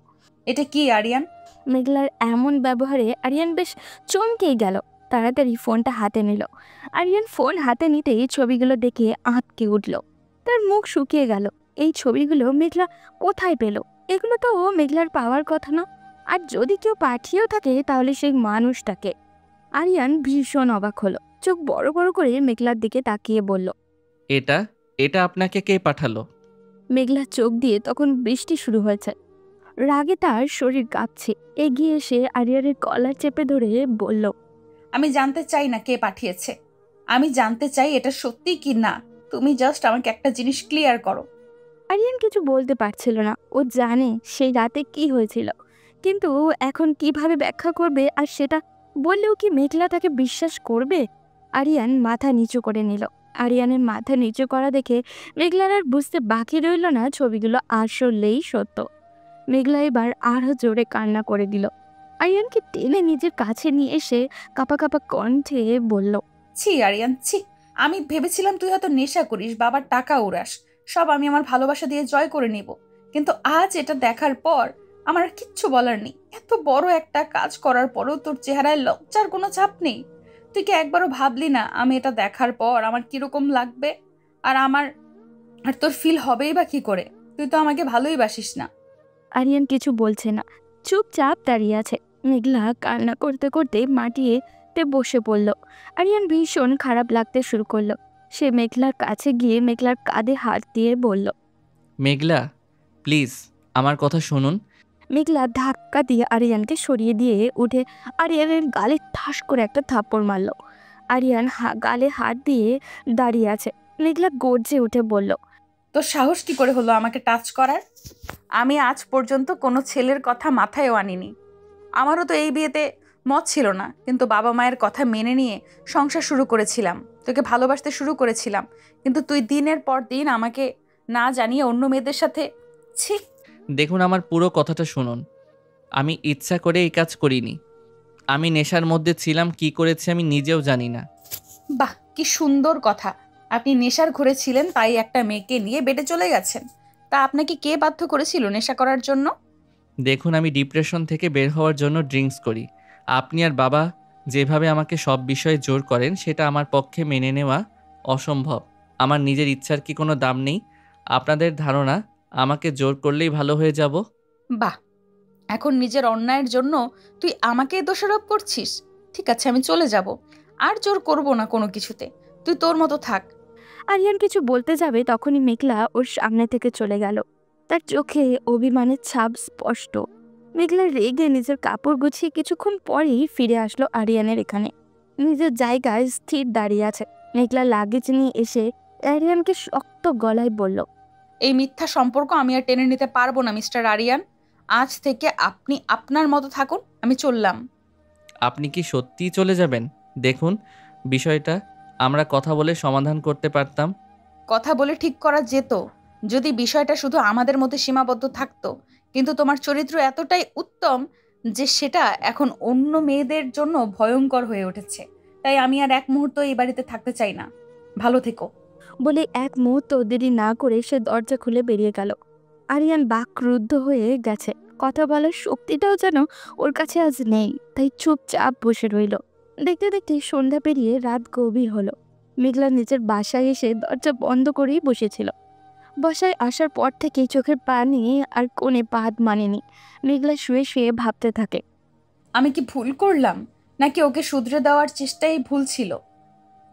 এটা কি আরিয়ান? মেঘলার এমন ব্যবহারে আরিয়ান বেশ চমকেই গেল। তাড়াতাড়ি ফোনটা হাতে নিল। আরিয়ান ফোন হাতে নিতেই ছবিগুলো দেখে আঁতকে উঠল। তার মুখ শুকিয়ে গেল। এই ছবিগুলো মেঘলা কোথায় পেল? এগুলো তো মেঘলার পাওয়ার কথা না। আর যদি কেউ পাঠিয়েও থাকে তাহলে সেই মানুষটাকে। আরিয়ান ভীষণ অবাক হলো, চোখ বড় বড় করে মেঘলার দিকে তাকিয়ে বলল, এটা আপনাকে কে পাঠালো? মেঘলার চোখ দিয়ে তখন বৃষ্টি শুরু হয়েছে। রাগে তার শরীর কাঁপছে। এগিয়ে এসে আরিয়ানের কলার চেপে ধরে বলল, আমি জানতে চাই না কে পাঠিয়েছে, আমি জানতে চাই এটা সত্যি কি না। তুমি জাস্ট আমাকে একটা জিনিস ক্লিয়ার করো। আরিয়ান কিছু বলতে পারছিল না। ও জানে সেই রাতে কি হয়েছিল, কিন্তু এখন কিভাবে ব্যাখ্যা করবে, আর সেটা বললেও কি মেঘলা তাকে বিশ্বাস করবে? আরিয়ান মাথা নিচু করে নিল। আরিয়ানের মাথা নিচু করা দেখে মেঘলার আর বুঝতে বাকি রইল না ছবিগুলো আসলেই সত্য। মেঘলা এবার আরও জোরে কান্না করে দিল। আরিয়ানকে টেনে নিজের কাছে নিয়ে এসে কাঁপা কাঁপা কণ্ঠে বলল, ছি আরিয়ান, ছি। আমি ভেবেছিলাম তুই হয়তো নেশা করিস, বাবার টাকা উড়াস, সব আমি আমার ভালোবাসা দিয়ে জয় করে নিব। কিন্তু আজ এটা দেখার পর আমার আর কিচ্ছু বলার নেই। এত বড় একটা কাজ করার পরও তোর চেহারায় লজ্জার কোনো ছাপ নেই। তুই কি একবারও ভাবলি না আমি এটা দেখার পর আমার কিরকম লাগবে? আর তোর ফিল হবেই বা কি করে? তুই তো আমাকে ভালোই বাসিস না। আরিয়ান কিছু বলছে না, চুপচাপ দাঁড়িয়ে আছে। মেঘলা কান্না করতে করতে মাটিতে বসে পড়ল। আরিয়ান ভীষণ খারাপ লাগতে শুরু করলো। সে মেঘলার কাছে গিয়ে মেঘলার কাঁধে হাত দিয়ে বলল, মেঘলা প্লিজ আমার কথা শুনুন। মেঘলা ধাক্কা দিয়ে আরিয়ানকে সরিয়ে দিয়ে উঠে আরিয়ানের গালে ঠাস করে একটা থাপ্পড় মারল। আরিয়ান গালে হাত দিয়ে দাঁড়িয়ে আছে। মেঘলা গর্জে উঠে বলল, তোর সাহস কি করে হলো আমাকে টাচ করার? আমি আজ পর্যন্ত কোনো ছেলের কথা মাথায়ও আনিনি। আমারও তো এই বিয়েতে মত ছিল না, কিন্তু বাবা মায়ের কথা মেনে নিয়ে সংসার শুরু করেছিলাম, তোকে ভালোবাসতে শুরু করেছিলাম। কিন্তু তুই দিনের পর দিন আমাকে না জানিয়ে অন্য মেয়েদের সাথে। ছি। দেখুন, আমার পুরো কথাটা শুনুন। আমি ইচ্ছা করে এই কাজ করিনি। আমি নেশার মধ্যে ছিলাম, কি করেছি আমি নিজেও জানি না। বাহ, কি সুন্দর কথা। আপনি নেশার ঘরে ছিলেন, তাই একটা মেয়েকে নিয়ে বেডে চলে গেছেন। তা আপনাকে কে বাধ্য করেছিল নেশা করার জন্য? দেখুন, আমি ডিপ্রেশন থেকে বের হওয়ার জন্য ড্রিঙ্কস করি। আপনি আর বাবা যেভাবে আমাকে সব বিষয়ে জোর করেন সেটা আমার পক্ষে মেনে নেওয়া অসম্ভব। আমার নিজের ইচ্ছার কি কোনো দাম নেই? আপনাদের ধারণা আমাকে জোর করলেই ভালো হয়ে যাব? বাহ, এখন নিজের অন্যায়ের জন্য তুই আমাকে দোষারোপ করছিস? ঠিক আছে, আমি চলে যাব, আর জোর করব না কোনো কিছুতে। তুই তোর মতো থাক। আরিয়ান কিছু বলতে যাবে তখনই মেঘলা ওর সামনে থেকে চলে গেল। তার চোখে অভিমানের ছাপ স্পষ্ট। মেঘলা রেগে নিজের কাপড় গুছিয়ে কিছুক্ষণ পরেই ফিরে আসলো আরিয়ানের এখানে। নিজের জায়গায় স্থির দাঁড়িয়ে আছে। মেঘলা লাগেজ নিয়ে এসে আরিয়ানকে শক্ত গলায় বলল, এই মিথ্যা সম্পর্ক আমি আর টেনে নিতে পারবো না মিস্টার আরিয়ান। আজ থেকে আপনি আপনার মতো থাকুন, আমি চললাম। আপনি কি সত্যিই চলে যাবেন? দেখুন, বিষয়টা আমরা কথা বলে সমাধান করতে পারতাম। কথা বলে ঠিক করা যেত যদি বিষয়টা শুধু আমাদের মধ্যে সীমাবদ্ধ থাকতো। কিন্তু তোমার চরিত্র এতটাই উত্তম যে সেটা এখন অন্য মেয়েদের জন্য ভয়ঙ্কর হয়ে উঠেছে। তাই আমি আর এক মুহূর্ত এই বাড়িতে থাকতে চাই না। ভালো থেকো। বলে এক মুহূর্ত দেরি না করে সে দরজা খুলে বেরিয়ে গেল। আরিয়ান বাকরুদ্ধ হয়ে গেছে, কথা বলার শক্তিটাও যেন ওর কাছে আজ নেই, তাই চুপচাপ বসে রইল। দেখতে দেখতে সন্ধ্যা পেরিয়ে রাত গভীর হলো। মেঘলা নিজের বাসায় এসে দরজা বন্ধ করেই বসেছিল। বাসায় আসার পর থেকেই চোখের পানি আর কোণে পাত মানেনি। মেঘলা শুয়ে শুয়ে ভাবতে থাকে, আমি কি ভুল করলাম, নাকি ওকে শুধরে দেওয়ার চেষ্টাই ভুল ছিল?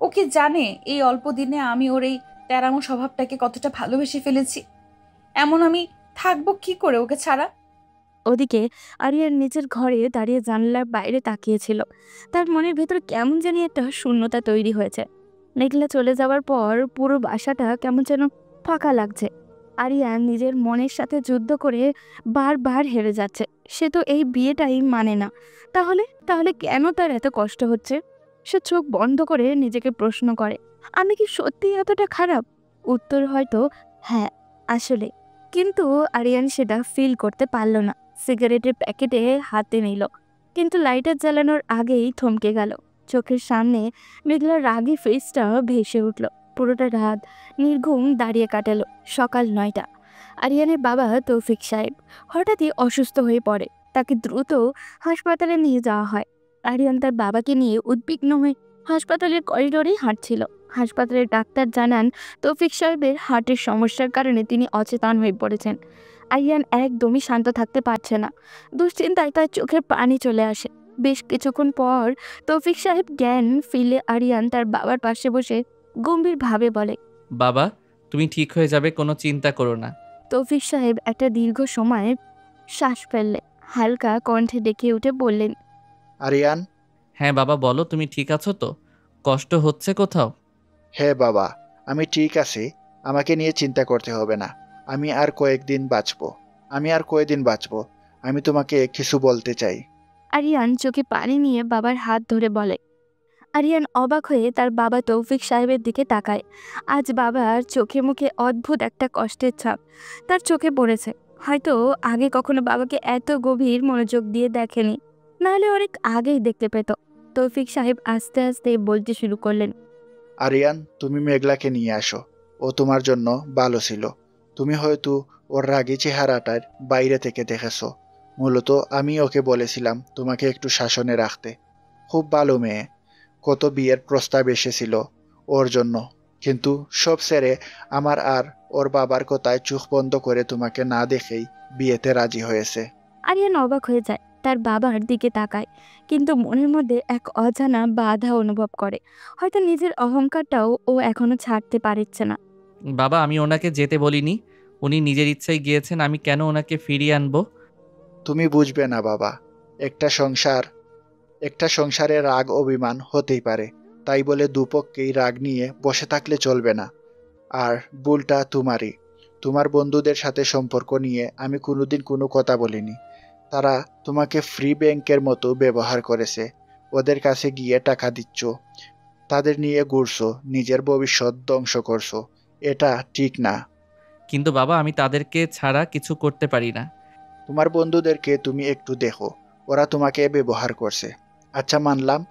ও কি জানে এই অল্প দিনে আমি ওর এই তেরামো স্বভাবটাকে কতটা ভালোবেসে ফেলেছি? এমন আমি থাকবো কি করে ওকে ছাড়া? ওদিকে আরিয়ান নিজের ঘরে দাঁড়িয়ে জানলার বাইরে তাকিয়েছিল। তার মনের ভেতর কেমন জানি একটা শূন্যতা তৈরি হয়েছে। মেঘলা চলে যাওয়ার পর পুরো বাসাটা কেমন যেন ফাঁকা লাগছে। আরিয়ান নিজের মনের সাথে যুদ্ধ করে বারবার হেরে যাচ্ছে। সে তো এই বিয়েটাই মানে না। তাহলে তাহলে কেন তার এত কষ্ট হচ্ছে? সে চোখ বন্ধ করে নিজেকে প্রশ্ন করে, আমি কি সত্যিই এতটা খারাপ? উত্তর হয়তো হ্যাঁ, আসলে। কিন্তু আরিয়ান সেটা ফিল করতে পারল না। সিগারেটের প্যাকেটে হাতে নিল, কিন্তু লাইটার জ্বালানোর আগেই থমকে গেল। চোখের সামনে মেঘলার রাগী ফেসটা ভেসে উঠল। পুরোটা রাত নির্ঘুম দাঁড়িয়ে কাটালো। সকাল 9টা। আরিয়ানের বাবা তৌফিক সাহেব হঠাৎই অসুস্থ হয়ে পড়ে। তাকে দ্রুত হাসপাতালে নিয়ে যাওয়া হয়। আরিয়ান তার বাবাকে নিয়ে উদ্বিগ্ন হয়ে হাসপাতালের করিডোরেই হাঁটছিল। হাসপাতালের ডাক্তার জানান তৌফিক সাহেবের হার্টের সমস্যার কারণে তিনি অচেতন হয়ে পড়েছেন। আরিয়ান একদমই শান্ত থাকতে পারছে না। দুশ্চিন্তায় তার চোখের পানি চলে আসে। বেশ কিছুক্ষণ পর তৌফিক সাহেব জ্ঞান ফিরলে আরিয়ান তার বাবার পাশে বসে গম্ভীরভাবে বলে, বাবা, তুমি ঠিক হয়ে যাবে, কোনো চিন্তা করো না। তৌফিক সাহেব একটা দীর্ঘ সময় শ্বাস ফেললে হালকা কণ্ঠে ডেকে উঠে বললেন, আরিয়ান। হ্যাঁ বাবা, বলো, তুমি ঠিক আছো তো? কষ্ট হচ্ছে কোথাও? হ্যাঁ বাবা, আমি ঠিক আছি। আমাকে নিয়ে চিন্তা করতে হবে না। আমি আর কয়েকদিন বাঁচবো। আমি তোমাকে কিছু বলতে চাই। আরিয়ান চোখে পানি নিয়ে বাবার হাত ধরে বলে। আরিয়ান অবাক হয়ে তার বাবা তৌফিক সাহেবের দিকে তাকায়। আজ বাবার চোখে মুখে অদ্ভুত একটা কষ্টের ছাপ তার চোখে পড়েছে। হয়তো আগে কখনো বাবাকে এত গভীর মনোযোগ দিয়ে দেখেনি, নাহলে অনেক আগেই দেখতে পেত। তৌফিক সাহেব আস্তে আস্তে বলতে শুরু করলেন, আরিয়ান, তুমি মেঘলাকে নিয়ে আসো। ও তোমার জন্য ভালো ছিল। তুমি হয়তো ওর রাগী চেহারাটার বাইরে থেকে দেখেছো। মূলত আমি ওকে বলেছিলাম তোমাকে একটু শাসনে রাখতে। খুব ভালো মেয়ে। কত বিয়ের প্রস্তাব এসেছিল ওর জন্য, কিন্তু সব ছেড়ে আমার আর ওর বাবার কথায় চোখ বন্ধ করে তোমাকে না দেখেই বিয়েতে রাজি হয়েছে। আরিয়ান অবাক হয়ে যায়, তার বাবার দিকে তাকায়, কিন্তু মনের মধ্যে এক অজানা বাধা অনুভব করে। হয়তো নিজের অহংকারটাও ও এখনো ছাড়তে পারছে না। বাবা, আমি ওনাকে যেতে বলিনি, উনি নিজের ইচ্ছায় গিয়েছেন। আমি কেন ওনাকে ফিরিয়ে আনবো? তুমি বুঝবে না বাবা। একটা সংসারে রাগ অভিমান হতেই পারে, তাই বলে দুপক্ষেই রাগ নিয়ে বসে থাকলে চলবে না। আর ভুলটা তোমারই। তোমার বন্ধুদের সাথে সম্পর্ক নিয়ে আমি কোনোদিন কোনো কথা বলিনি। তারা তোমাকে ফ্রি ব্যাংকের মতো ব্যবহার করেছে। ওদের কাছে গিয়ে টাকা দিচ্ছ, তাদের নিয়ে ঘুরছো, নিজের ভবিষ্যৎ ধ্বংস করছো। এটা ঠিক না। কিন্তু বাবা, আমি তাদেরকে ছাড়া কিছু করতে পারি না। তোমার বন্ধুদেরকে তুমি একটু দেখো, ওরা তোমাকে ব্যবহার করছে। আচ্ছা, মানলাম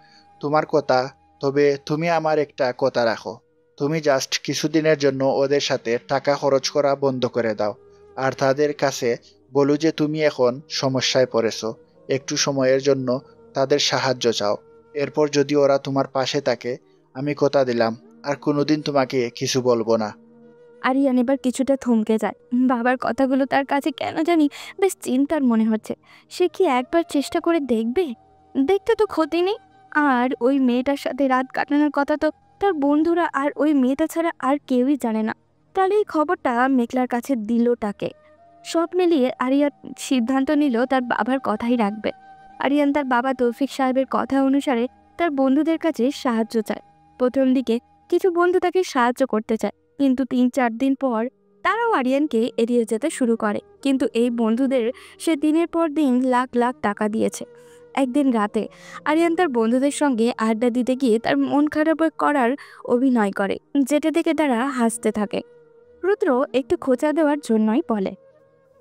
তোমার কথা, তবে তুমি আমার একটা কথা রাখো। তুমি জাস্ট কিছুদিনের জন্য ওদের সাথে টাকা খরচ করা বন্ধ করে দাও, আর তাদের কাছে বলো যে তুমি এখন সমস্যায় পড়েছো। একটু সময়ের জন্য তাদের সাহায্য চাও। এরপর যদি ওরা তোমার পাশে থাকে, আমি কথা দিলাম আর কোনোদিন তোমাকে কিছু বলবো না। আরিয়ান এবার কিছুটা থমকে যায়। বাবার কথাগুলো তার কাছে কেন জানি বেশ চিন্তার মনে হচ্ছে। সে কি একবার চেষ্টা করে দেখবে? দেখতে তো ক্ষতি নেই। আর ওই মেয়েটার সাথে রাত কাটানোর কথা তো তার বন্ধুরা আর ওই মেয়েটা ছাড়া আর কেউই জানে না। তাহলে এই খবরটা মেঘলার কাছে দিলটাকে। সব মিলিয়ে আরিয়ান সিদ্ধান্ত নিল তার বাবার কথাই রাখবে। আরিয়ান তার বাবা তৌফিক সাহেবের কথা অনুসারে তার বন্ধুদের কাছে সাহায্য চায়। প্রথম দিকে কিছু বন্ধু তাকে সাহায্য করতে চায়, কিন্তু 3-4 দিন পর তারাও আরিয়ানকে এড়িয়ে যেতে শুরু করে। কিন্তু এই বন্ধুদের সে দিনের পর দিন লাখ লাখ টাকা দিয়েছে। একদিন রাতে আরিয়ান তার বন্ধুদের সঙ্গে আড্ডা দিতে গিয়ে তার মন খারাপ করার অভিনয় করে, যেটা দেখে তারা হাসতে থাকে। রুদ্র একটু খোঁচা দেওয়ার জন্যই বলে,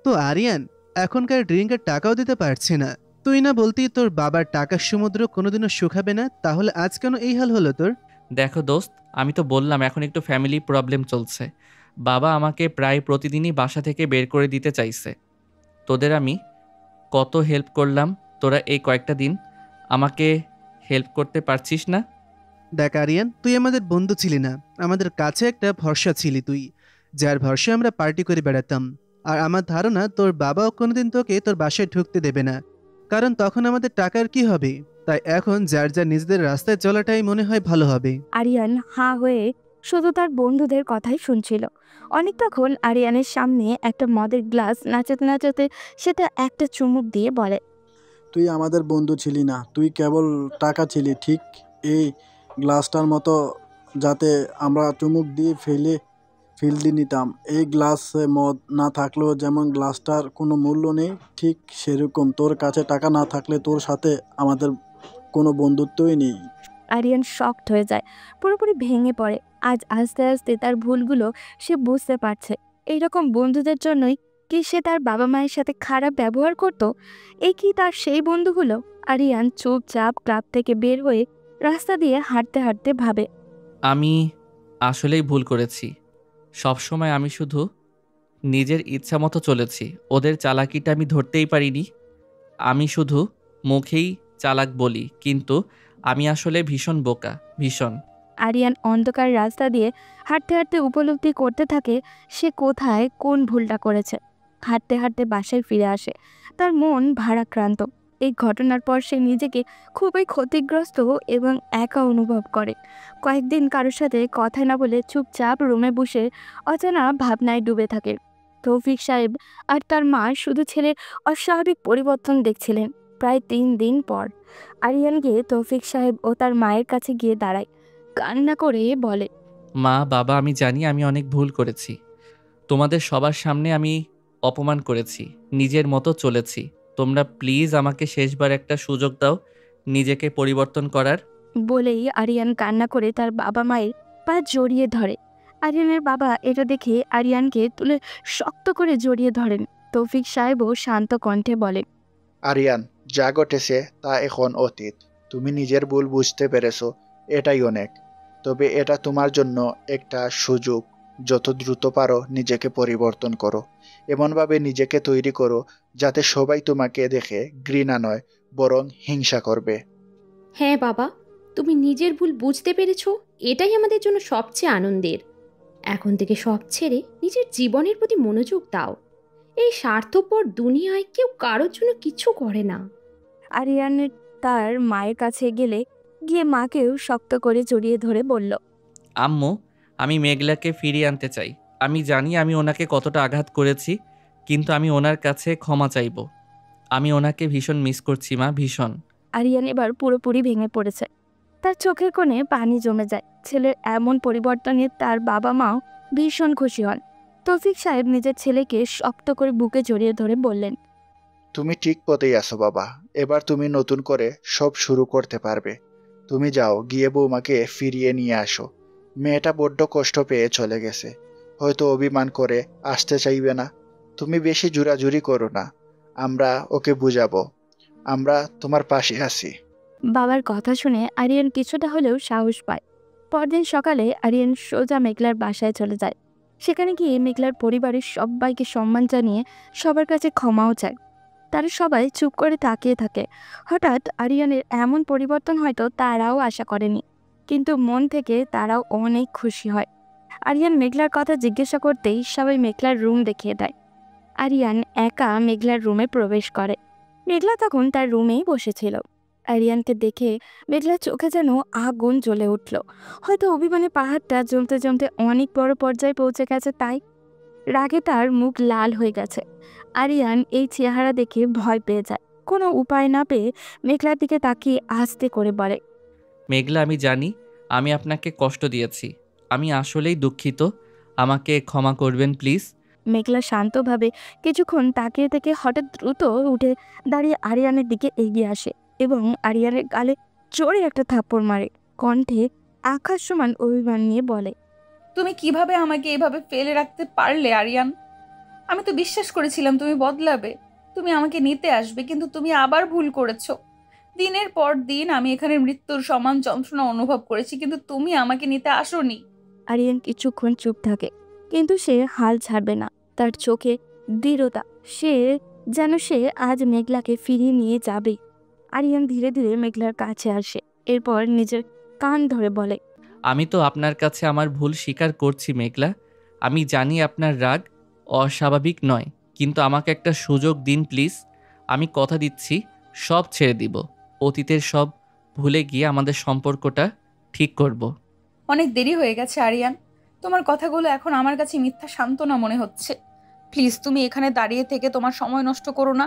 তো আরিয়ান, এখনকার ড্রিঙ্কের টাকাও দিতে পারছি না, তুই না বলতি তোর বাবার টাকার সমুদ্র কোনোদিনও শুকাবে না, তাহলে আজ কেন এই হাল হলো তোর? দেখো দোস্ত, আমি তো বললাম এখন একটু ফ্যামিলি প্রবলেম চলছে। বাবা আমাকে প্রায় প্রতিদিনই বাসা থেকে বের করে দিতে চাইছে। তোদের আমি কত হেল্প করলাম, তোরা এই কয়েকটা দিন আমাকে হেল্প করতে পারছিস না? দেখ আরিয়ান, তুই আমাদের বন্ধু ছিলি না, আমাদের কাছে একটা ভরসা ছিলি তুই, যার ভরসায় আমরা পার্টি করে বেড়াতাম। আর আমার ধারণা তোর বাবাও কোনোদিন তোকে তোর বাসায় ঢুকতে দেবে না, কারণ তখন আমাদের টাকার কি হবে। তাই এখন যার যার নিজেদের রাস্তায় চলাটাই মনে হয় ভালো হবে। আরিয়ান হাঁ হয়ে শুধু তার বন্ধুদের কথাই শুনছিল। অনেকক্ষণ আরিয়ানের সামনে একটা মদের গ্লাস নাচাতে নাচাতে সেটা একটা চুমুক দিয়ে বলে, তুই আমাদের বন্ধু ছিলি না, তুই কেবল টাকা ছিলি, ঠিক এই গ্লাসটার মতো, যাতে আমরা চুমুক দিয়ে ফিল্ডি নিতাম। এই গ্লাসে মদ না থাকলেও যেমন গ্লাসটার কোনো মূল্য নেই, ঠিক সেরকম তোর কাছে টাকা না থাকলে তোর সাথে আমাদের কোনো বন্ধুত্বই নেই। আরিয়ান শকড হয়ে যায়, পুরোপুরি ভেঙে পড়ে। আজ আস্তে আস্তে তার ভুলগুলো সে বুঝতে পারছে। এইরকম বন্ধুদের জন্যই কি সে তার বাবা মায়ের সাথে খারাপ ব্যবহার করত? এই কি তার সেই বন্ধুগুলো? আরিয়ান চুপচাপ ক্লাব থেকে বের হয়ে রাস্তা দিয়ে হাঁটতে হাঁটতে ভাবে, আমি আসলেই ভুল করেছি। সবসময় আমি শুধু নিজের ইচ্ছা মতো চলেছি, ওদের চালাকিটা আমি ধরতেই পারিনি। আমি শুধু মুখেই চালাক বলি, কিন্তু আমি আসলে ভীষণ বোকা, ভীষণ। আরিয়ান অন্ধকার রাস্তা দিয়ে হাঁটতে হাঁটতে উপলব্ধি করতে থাকে সে কোথায় কোন ভুলটা করেছে। হাঁটতে হাঁটতে বাসায় ফিরে আসে, তার মন ভারাক্রান্ত। এই ঘটনার পর সে নিজেকে খুবই ক্ষতিগ্রস্ত এবং একা অনুভব করে। কয়েকদিন কারোর সাথে কথা না বলে চুপচাপ রুমে বসে অজানা ভাবনায় ডুবে থাকে। তৌফিক সাহেব আর তার মা শুধু ছেলের অস্বাভাবিক পরিবর্তন দেখছিলেন। প্রায় 3 দিন পর আরিয়ান গিয়ে তৌফিক সাহেব ও তার মায়ের কাছে গিয়ে দাঁড়ায়, কান্না করে বলে, মা, বাবা, আমি জানি আমি অনেক ভুল করেছি। তোমাদের সবার সামনে আমি অপমান করেছি, নিজের মতো চলেছি। তোমরা প্লিজ আমাকে শেষবার একটা সুযোগ দাও নিজেকে পরিবর্তন করার। বলেই আরিয়ান কান্না করে তার বাবা মায়ের পা জড়িয়ে ধরে। আরিয়ানের বাবা এটা দেখে আরিয়ানকে তুলে শক্ত করে জড়িয়ে ধরেন। তৌফিক সাহেবও শান্ত কণ্ঠে বলেন, আরিয়ান, যা ঘটেছে তা এখন অতীত। তুমি নিজের ভুল বুঝতে পেরেছো, এটাই অনেক। তবে এটা তোমার জন্য একটা সুযোগ। যত দ্রুত পারো নিজেকে পরিবর্তন করো। এমনভাবে নিজেকে তৈরি করো যাতে সবাই তোমাকে দেখে ঘৃণা নয়, বরং হিংসা করবে। হ্যাঁ বাবা, তুমি নিজের ভুল বুঝতে পেরেছো, এটাই আমাদের জন্য সবচেয়ে আনন্দের। এখন থেকে সব ছেড়ে নিজের জীবনের প্রতি মনোযোগ দাও। এই স্বার্থপর দুনিয়ায় কেউ কারোর জন্য কিছু করে না। আরিয়ানের তার মায়ের কাছে গিয়ে মাকেও শক্ত করে জড়িয়ে ধরে বলল, আম্মু, আমি মেঘলাকে ফিরিয়ে আনতে চাই। আমি জানি আমি ওনাকে কতটা আঘাত করেছি, কিন্তু আমি ওনার কাছে ক্ষমা চাইব। আমি ওনাকে ভীষণ মিস করছি মা, ভীষণ। আরিয়ান এবার পুরোপুরি ভেঙে পড়েছে। তার চোখের কোণে পানি জমে যায়। ছেলের এমন পরিবর্তনে তার বাবা মাও ভীষণ খুশি হন। তৌফিক সাহেব নিজের ছেলেকে শক্ত করে বুকে জড়িয়ে ধরে বললেন, তুমি ঠিক পথেই আছো বাবা। এবার তুমি নতুন করে সব শুরু করতে পারবে। তুমি যাও, গিয়ে বৌমাকে ফিরিয়ে নিয়ে আসো। মেয়েটা বড্ড কষ্ট পেয়ে চলে গেছে, হয়তো অভিমান করে আসতে চাইবে না। তুমি বেশি জোরাজুরি করো না, আমরা ওকে বুঝাবো। আমরা তোমার পাশে আছি। বাবার কথা শুনে আরিয়ান কিছুটা হলেও সাহস পায়। পরদিন সকালে আরিয়ান সোজা মেঘলার বাসায় চলে যায়। সেখানে গিয়ে মেঘলার পরিবারের সবাইকে সম্মান জানিয়ে সবার কাছে ক্ষমাও চায়। তারা সবাই চুপ করে তাকিয়ে থাকে। হঠাৎ আরিয়ানের এমন পরিবর্তন হয়তো তারাও আশা করেনি, কিন্তু মন থেকে তারাও অনেক খুশি হয়। আরিয়ান মেঘলার কথা জিজ্ঞাসা করতেই সবাই মেঘলার রুম দেখিয়ে দেয়। আরিয়ান একা মেঘলার রুমে প্রবেশ করে। মেঘলা তখন তার রুমেই বসেছিল। আরিয়ানকে দেখে মেঘলার চোখে যেন আগুন জ্বলে উঠল। হয়তো অভিমানের পাহাড়টা জমতে জমতে অনেক বড় পর্যায়ে পৌঁছে গেছে, তাই রাগে তার মুখ লাল হয়ে গেছে। আরিয়ান এই চেহারা দেখে ভয় পেয়ে যায়। কোনো উপায় না পেয়ে মেঘলার দিকে তাকিয়ে আস্তে করে বলে, মেঘলা, আমি জানি আমি আপনাকে কষ্ট দিয়েছি। আমি আসলেই দুঃখিত, আমাকে ক্ষমা করবেন প্লিজ। মেঘলা শান্তভাবে কিছুক্ষণ তাকিয়ে থেকে হঠাৎ দ্রুত উঠে দাঁড়িয়ে আরিয়ানের দিকে এগিয়ে আসে এবং আরিয়ানের গালে জোরে একটা থাপ্পড় মারে। কণ্ঠে আকাশ সমান অভিমান নিয়ে বলে, তুমি কিভাবে আমাকে এভাবে ফেলে রাখতে পারলে আরিয়ান? আমি তো বিশ্বাস করেছিলাম তুমি বদলাবে, তুমি আমাকে নিতে আসবে, কিন্তু তুমি আবার ভুল করেছো। দিনের পর দিন আমি এখানে মৃত্যুর সমান যন্ত্রণা অনুভব করেছি, কিন্তু তুমি আমাকে নিতে আসোনি। আরিয়ান কিছুক্ষণ চুপ থাকে, কিন্তু সে হাল ছাড়বে না। তার চোখে দৃঢ়তা, সে আজ মেঘলাকে ফিরিয়ে নিয়ে যাবে। আরিয়ান ধীরে ধীরে মেঘলার কাছে আসে, এরপর নিজের কান ধরে বলে, আমি তো আপনার কাছে আমার ভুল স্বীকার করছি মেঘলা। আমি জানি আপনার রাগ অস্বাভাবিক নয়, কিন্তু আমাকে একটা সুযোগ দিন প্লিজ। আমি কথা দিচ্ছি সব ছেড়ে দিব, অতীতের সব ভুলে গিয়ে আমাদের সম্পর্কটা ঠিক করব। অনেক দেরি হয়ে গেছে আরিয়ান, তোমার কথাগুলো এখন আমার কাছে মিথ্যা সান্ত্বনা মনে হচ্ছে। প্লিজ তুমি এখানে দাঁড়িয়ে থেকে তোমার সময় নষ্ট করো না।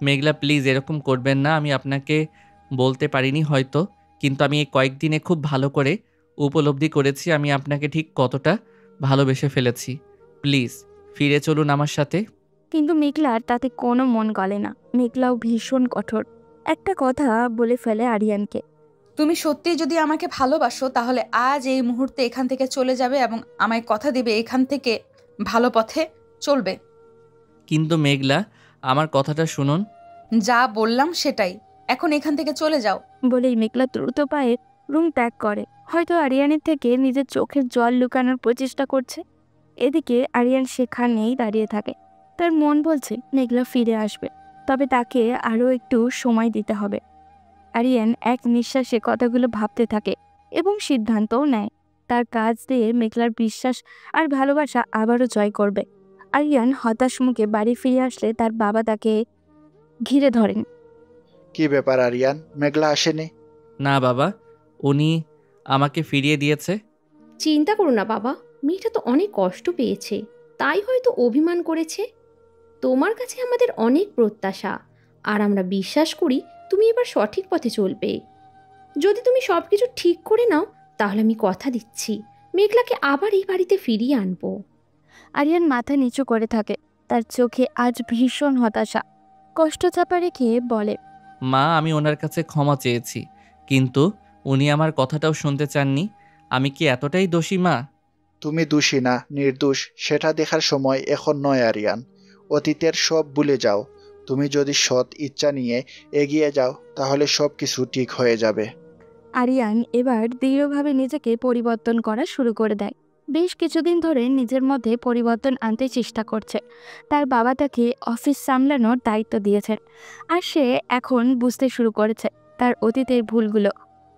মেঘলা প্লিজ এরকম করবেন না। আমি আপনাকে বলতে পারিনি হয়তো, কিন্তু আমি এই কয়েকদিনে খুব ভালো করে উপলব্ধি করেছি আমি আপনাকে ঠিক কতটা ভালোবেসে ফেলেছি। প্লিজ ফিরে চলুন আমার সাথে। কিন্তু মেঘলার তাতে কোনো মন গলে না। মেঘলাও ভীষণ কঠোর একটা কথা বলে ফেলে আরিয়ানকে। তুমি সত্যি যদি আমাকে ভালোবাসো তাহলে আজ এই মুহূর্তে এখান থেকে চলে যাবে এবং আমায় কথা দিবে এখান থেকে ভালো পথে চলবে। কিন্তু মেঘলা আমার কথাটা শুনুন। যা বললাম সেটাই, এখন এখান থেকে চলে যাও। বলেই মেঘলা দ্রুত পায়ে রুম ত্যাগ করে, হয়তো আরিয়ানের থেকে নিজের চোখের জল লুকানোর প্রচেষ্টা করছে। এদিকে আরিয়ান সেখানেই দাঁড়িয়ে থাকে। তার মন বলছে মেঘলা ফিরে আসবে, তবে তাকে আরও একটু সময় দিতে হবে। আরিয়ান এক নিঃশ্বাসে কথাগুলো ভাবতে থাকে এবং সিদ্ধান্তও নেয় তার কাজ দিয়ে মেঘলার বিশ্বাস আর ভালোবাসা আবারও জয় করবে। আরিয়ান হতাশ মুখে বাড়ি ফিরে আসলে তার বাবা তাকে ঘিরে ধরেন। কি ব্যাপার আরিয়ান, মেঘলা আসেনি? না বাবা, উনি আমাকে ফিরিয়ে দিয়েছে। চিন্তা করো না বাবা, মেয়েটা তো অনেক কষ্ট পেয়েছে, তাই হয়তো অভিমান করেছে। তোমার কাছে আমাদের অনেক প্রত্যাশা, আর আমরা বিশ্বাস করি তুমি এবার সঠিক পথে চলবে। যদি তুমি সব কিছু ঠিক করে নাও তাহলে আমি কথা দিচ্ছি মেঘলাকে আবার এই বাড়িতে ফিরিয়ে আনবো। আরিয়ান মাথা নিচু করে থাকে, তার চোখে আজ ভীষণ হতাশা। কষ্ট চাপা রেখে বলে, মা আমি ওনার কাছে ক্ষমা চেয়েছি, কিন্তু উনি আমার কথাটাও শুনতে চাননি। আমি কি এতটাই দোষী মা? তুমি দোষী না, নির্দোষ সেটা দেখার সময় এখন নয় আরিয়ান। অতীতের সব ভুলে যাও। তুমি যদি সৎ ইচ্ছা নিয়ে এগিয়ে যাও তাহলে সব কিছু ঠিক হয়ে যাবে। আরিয়ান এবার দৃঢ়ভাবে নিজেকে পরিবর্তন করা শুরু করে দেয়। বেশ কিছুদিন ধরে নিজের মধ্যে পরিবর্তন আনতে চেষ্টা করছে। তার বাবা তাকে অফিস সামলানোর দায়িত্ব দিয়েছেন, আর সে এখন বুঝতে শুরু করেছে তার অতীতের ভুলগুলো।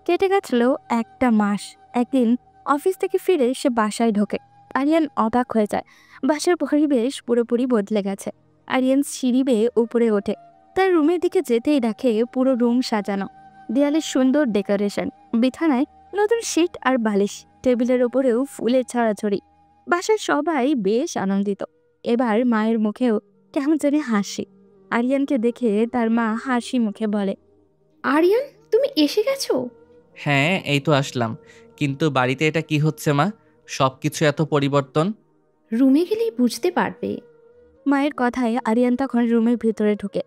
কেটে গেছিল একটা মাস। একদিন অফিস থেকে ফিরে সে বাসায় ঢোকে। আরিয়ান অবাক হয়ে যায়, বাসার পরিবেশ পুরোপুরি বদলে গেছে। আরিয়ান সিঁড়ি বেয়ে উপরে ওঠে। তার রুমের দিকে যেতেই দেখে পুরো রুম সাজানো, দেয়ালে সুন্দর ডেকোরেশন, বিছানায় নতুন শীট আর বালিশ, টেবিলের ওপরেও ফুলের ছড়াছড়ি। বাসার সবাই বেশ আনন্দিত। এবার মায়ের মুখেও কেমন জানি হাসি। আরিয়ানকে দেখে তার মা হাসি মুখে বলে, আরিয়ান তুমি এসে গেছো? হ্যাঁ এই তো আসলাম, কিন্তু বাড়িতে এটা কি হচ্ছে মা? সব কিছু এত পরিবর্তন। রুমে গেলেই বুঝতে পারবে। মায়ের কথায় আরিয়ান তখন রুমের ভিতরে ঢুকে।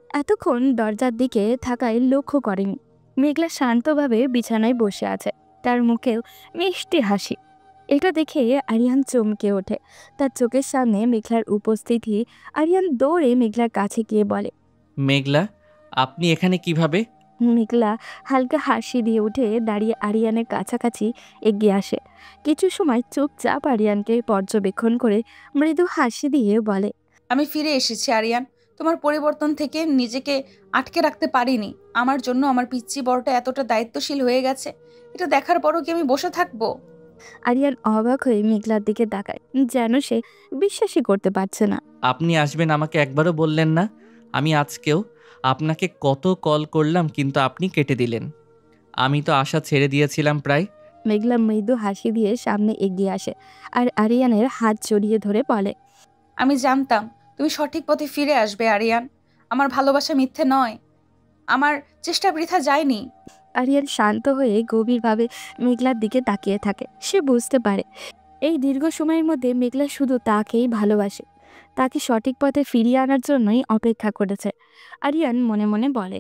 এতক্ষণ দরজার দিকে থাকায় লক্ষ্য করেনি। মেঘলা শান্তভাবে বিছানায় বসে আছে, তার মুখেও মিষ্টি হাসি। এটা দেখে আরিয়ান চমকে ওঠে। তার চোখের সামনে মেঘলার উপস্থিতি। আরিয়ান দৌড়ে মেঘলার কাছে গিয়ে বলে, মেঘলা আপনি এখানে কিভাবে? মেঘলা হালকা হাসি দিয়ে উঠে দাঁড়িয়ে আরিয়ানের কাছাকাছি এগিয়ে আসে। কিছু সময় চুপচাপ আরিয়ানকে পর্যবেক্ষণ করে মৃদু হাসি দিয়ে বলে, আমি ফিরে এসেছি আরিয়ান। তোমার পরিবর্তন থেকে নিজেকে আটকে রাখতে পারিনি। আমার জন্য আমার পিচ্চি বড়টা এতটা দায়িত্বশীল হয়ে গেছে, এটা দেখার পরও কি আমি বসে থাকবো? আরিয়ান অবাক হয়ে মেঘলার দিকে তাকায়, যেন সে বিশ্বাসই করতে পারছে না। আপনি আসবেন আমাকে একবারও বললেন না? আমি আজকেও আপনাকে কত কল করলাম, কিন্তু আপনি কেটে দিলেন। আমি তো আশা ছেড়ে দিয়েছিলাম প্রায়। মেঘলা মৃদু হাসি দিয়ে সামনে এগিয়ে আসে আর আরিয়ানের হাত জড়িয়ে ধরে বলে, আমি জানতাম তুমি সঠিক পথে ফিরে আসবে আরিয়ান। আমার ভালোবাসা মিথ্যে নয়, আমার চেষ্টা বৃথা যায়নি। আরিয়ান শান্ত হয়ে গভীরভাবে মেঘলার দিকে তাকিয়ে থাকে। সে বুঝতে পারে এই দীর্ঘ সময়ের মধ্যে মেঘলা শুধু তাকেই ভালোবাসে, তাকে সঠিক পথে ফিরিয়ে আনার জন্যই অপেক্ষা করেছে। আরিয়ান মনে মনে বলে,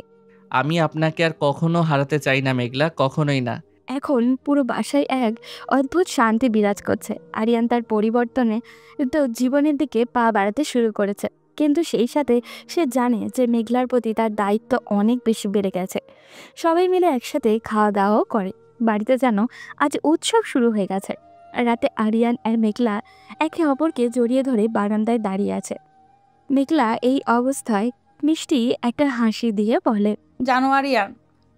আমি আপনাকে আর কখনো হারাতে চাই না মেঘলা, কখনোই না। এখন পুরো বাসায় এক অদ্ভুত শান্তি বিরাজ করছে। আরিয়ান তার পরিবর্তনে তো জীবনের দিকে পা বাড়াতে শুরু করেছে। কিন্তু সেই সাথে সে জানে যে মেঘলার প্রতি তার দায়িত্ব অনেক বেশি বেড়ে গেছে। সবাই মিলে একসাথে খাওয়া দাওয়াও করে। বাড়িতে যেন আজ উৎসব শুরু হয়ে গেছে। রাতে আরিয়ান আর মেঘলা একে অপরকে জড়িয়ে ধরে বারান্দায় দাঁড়িয়ে আছে। মেঘলা এই অবস্থায় মিষ্টি একটা হাসি দিয়ে বলে, জানো আরিয়ান,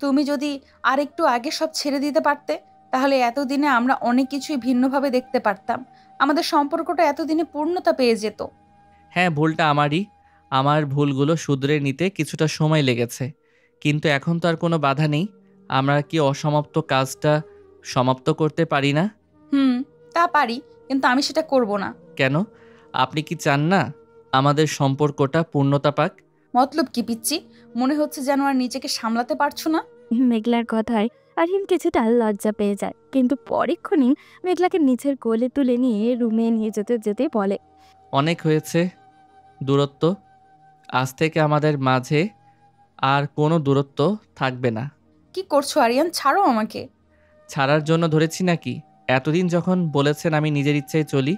তুমি যদি আর একটু আগে সব ছেড়ে দিতে পারতে, তাহলে এতদিনে আমরা অনেক কিছুই ভিন্নভাবে দেখতে পারতাম। আমাদের সম্পর্কটা এতদিনে পূর্ণতা পেয়ে যেত। হ্যাঁ, ভুলটা আমারই। আমার ভুলগুলো শুধরে নিতে কিছুটা সময় লেগেছে, কিন্তু এখন তো আর কোনো বাধা নেই। আমরা কি অসমাপ্ত কাজটা সমাপ্ত করতে পারি না? তা পারি, কিন্তু আমি সেটা করব না। কেন? আপনি কি চান না আমাদের সম্পর্কটা পূর্ণতা পাক? মতলব কি পিচ্ছি? মনে হচ্ছে যেন আর নিজেকে সামলাতে পারছো না। মেঘলার কথায় আরিয়ান কিছুটা লজ্জা পেয়ে যায়, কিন্তু পরেক্ষণই মেঘলাকে নিচের কোলে তুলে নিয়ে রুমে নিয়ে যেতে যেতে বলে, অনেক হয়েছে দূরত্ব। আজ থেকে আমাদের মাঝে আর কোনো দূরত্ব থাকবে না। কি করছো আরিয়ান? ছাড়ো আমাকে। ছাড়ার জন্য ধরেছি নাকি? এতদিন যখন বলেছেন আমি নিজের ইচ্ছায় চলি,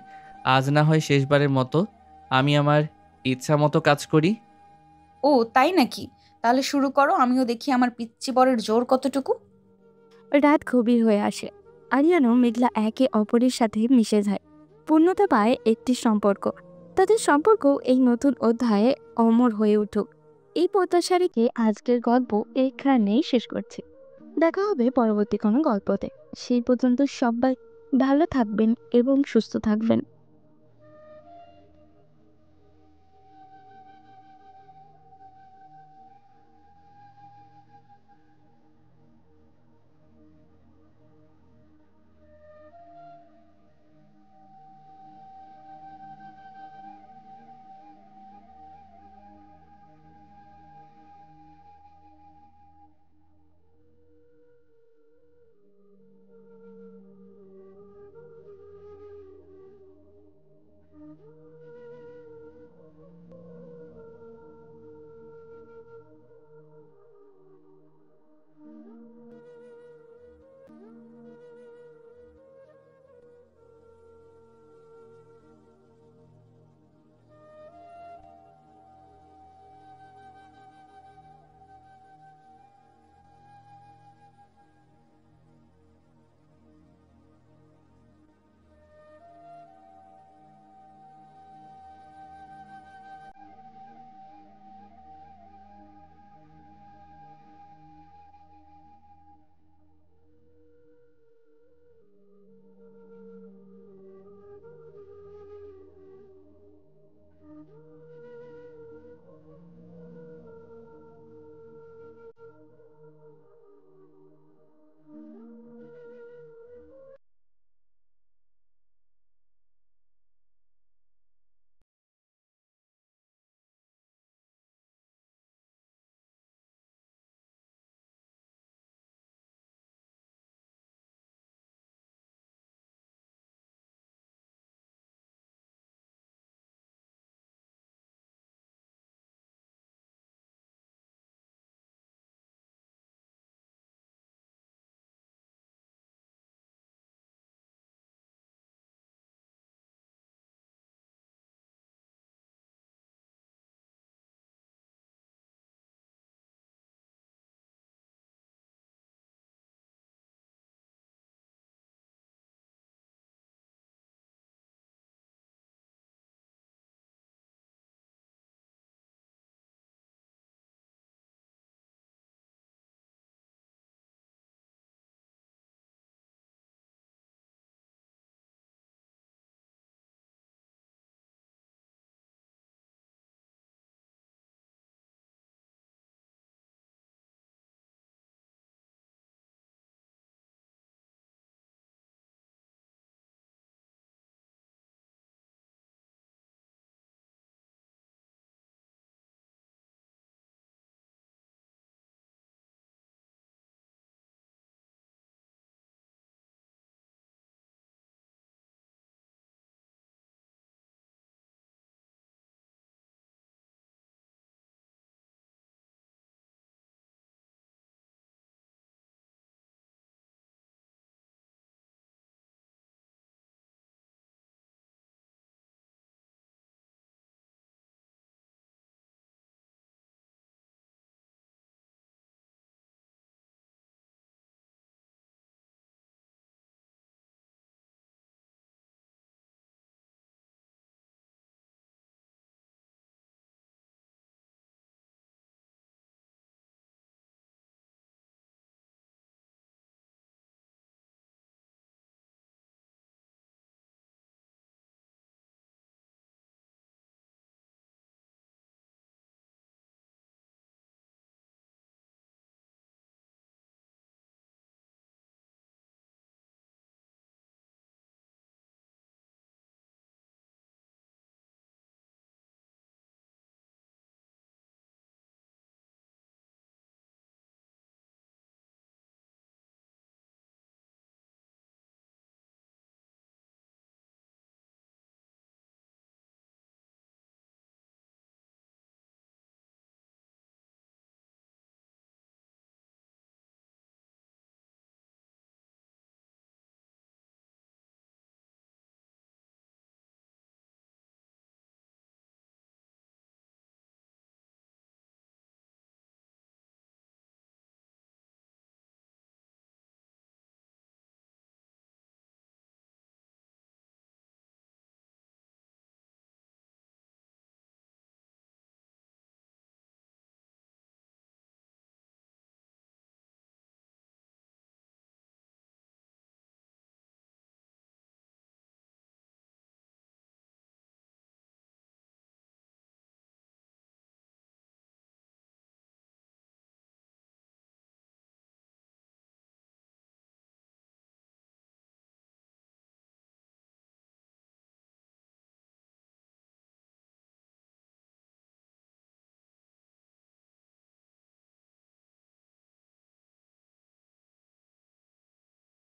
আজ না হয় শেষবারের মতো আমি আমার ইচ্ছা মতো কাজ করি। ও তাই নাকি? তাহলে শুরু করো, আমিও দেখি আমার পিচ্চি বরের জোর কতটুকু। রাত গভীর হয়ে আসে। আরিয়ান ও মেঘলা একে অপরের সাথে মিশে যায়। পূর্ণতা পায় একটি সম্পর্ক। তাদের সম্পর্ক এই নতুন অধ্যায়ে অমর হয়ে উঠুক, এই প্রত্যাশা রেখে আজকের গল্প এখানেই শেষ করছি। দেখা হবে পরবর্তী কোনো গল্পতে। সেই পর্যন্ত সবাই ভালো থাকবেন এবং সুস্থ থাকবেন।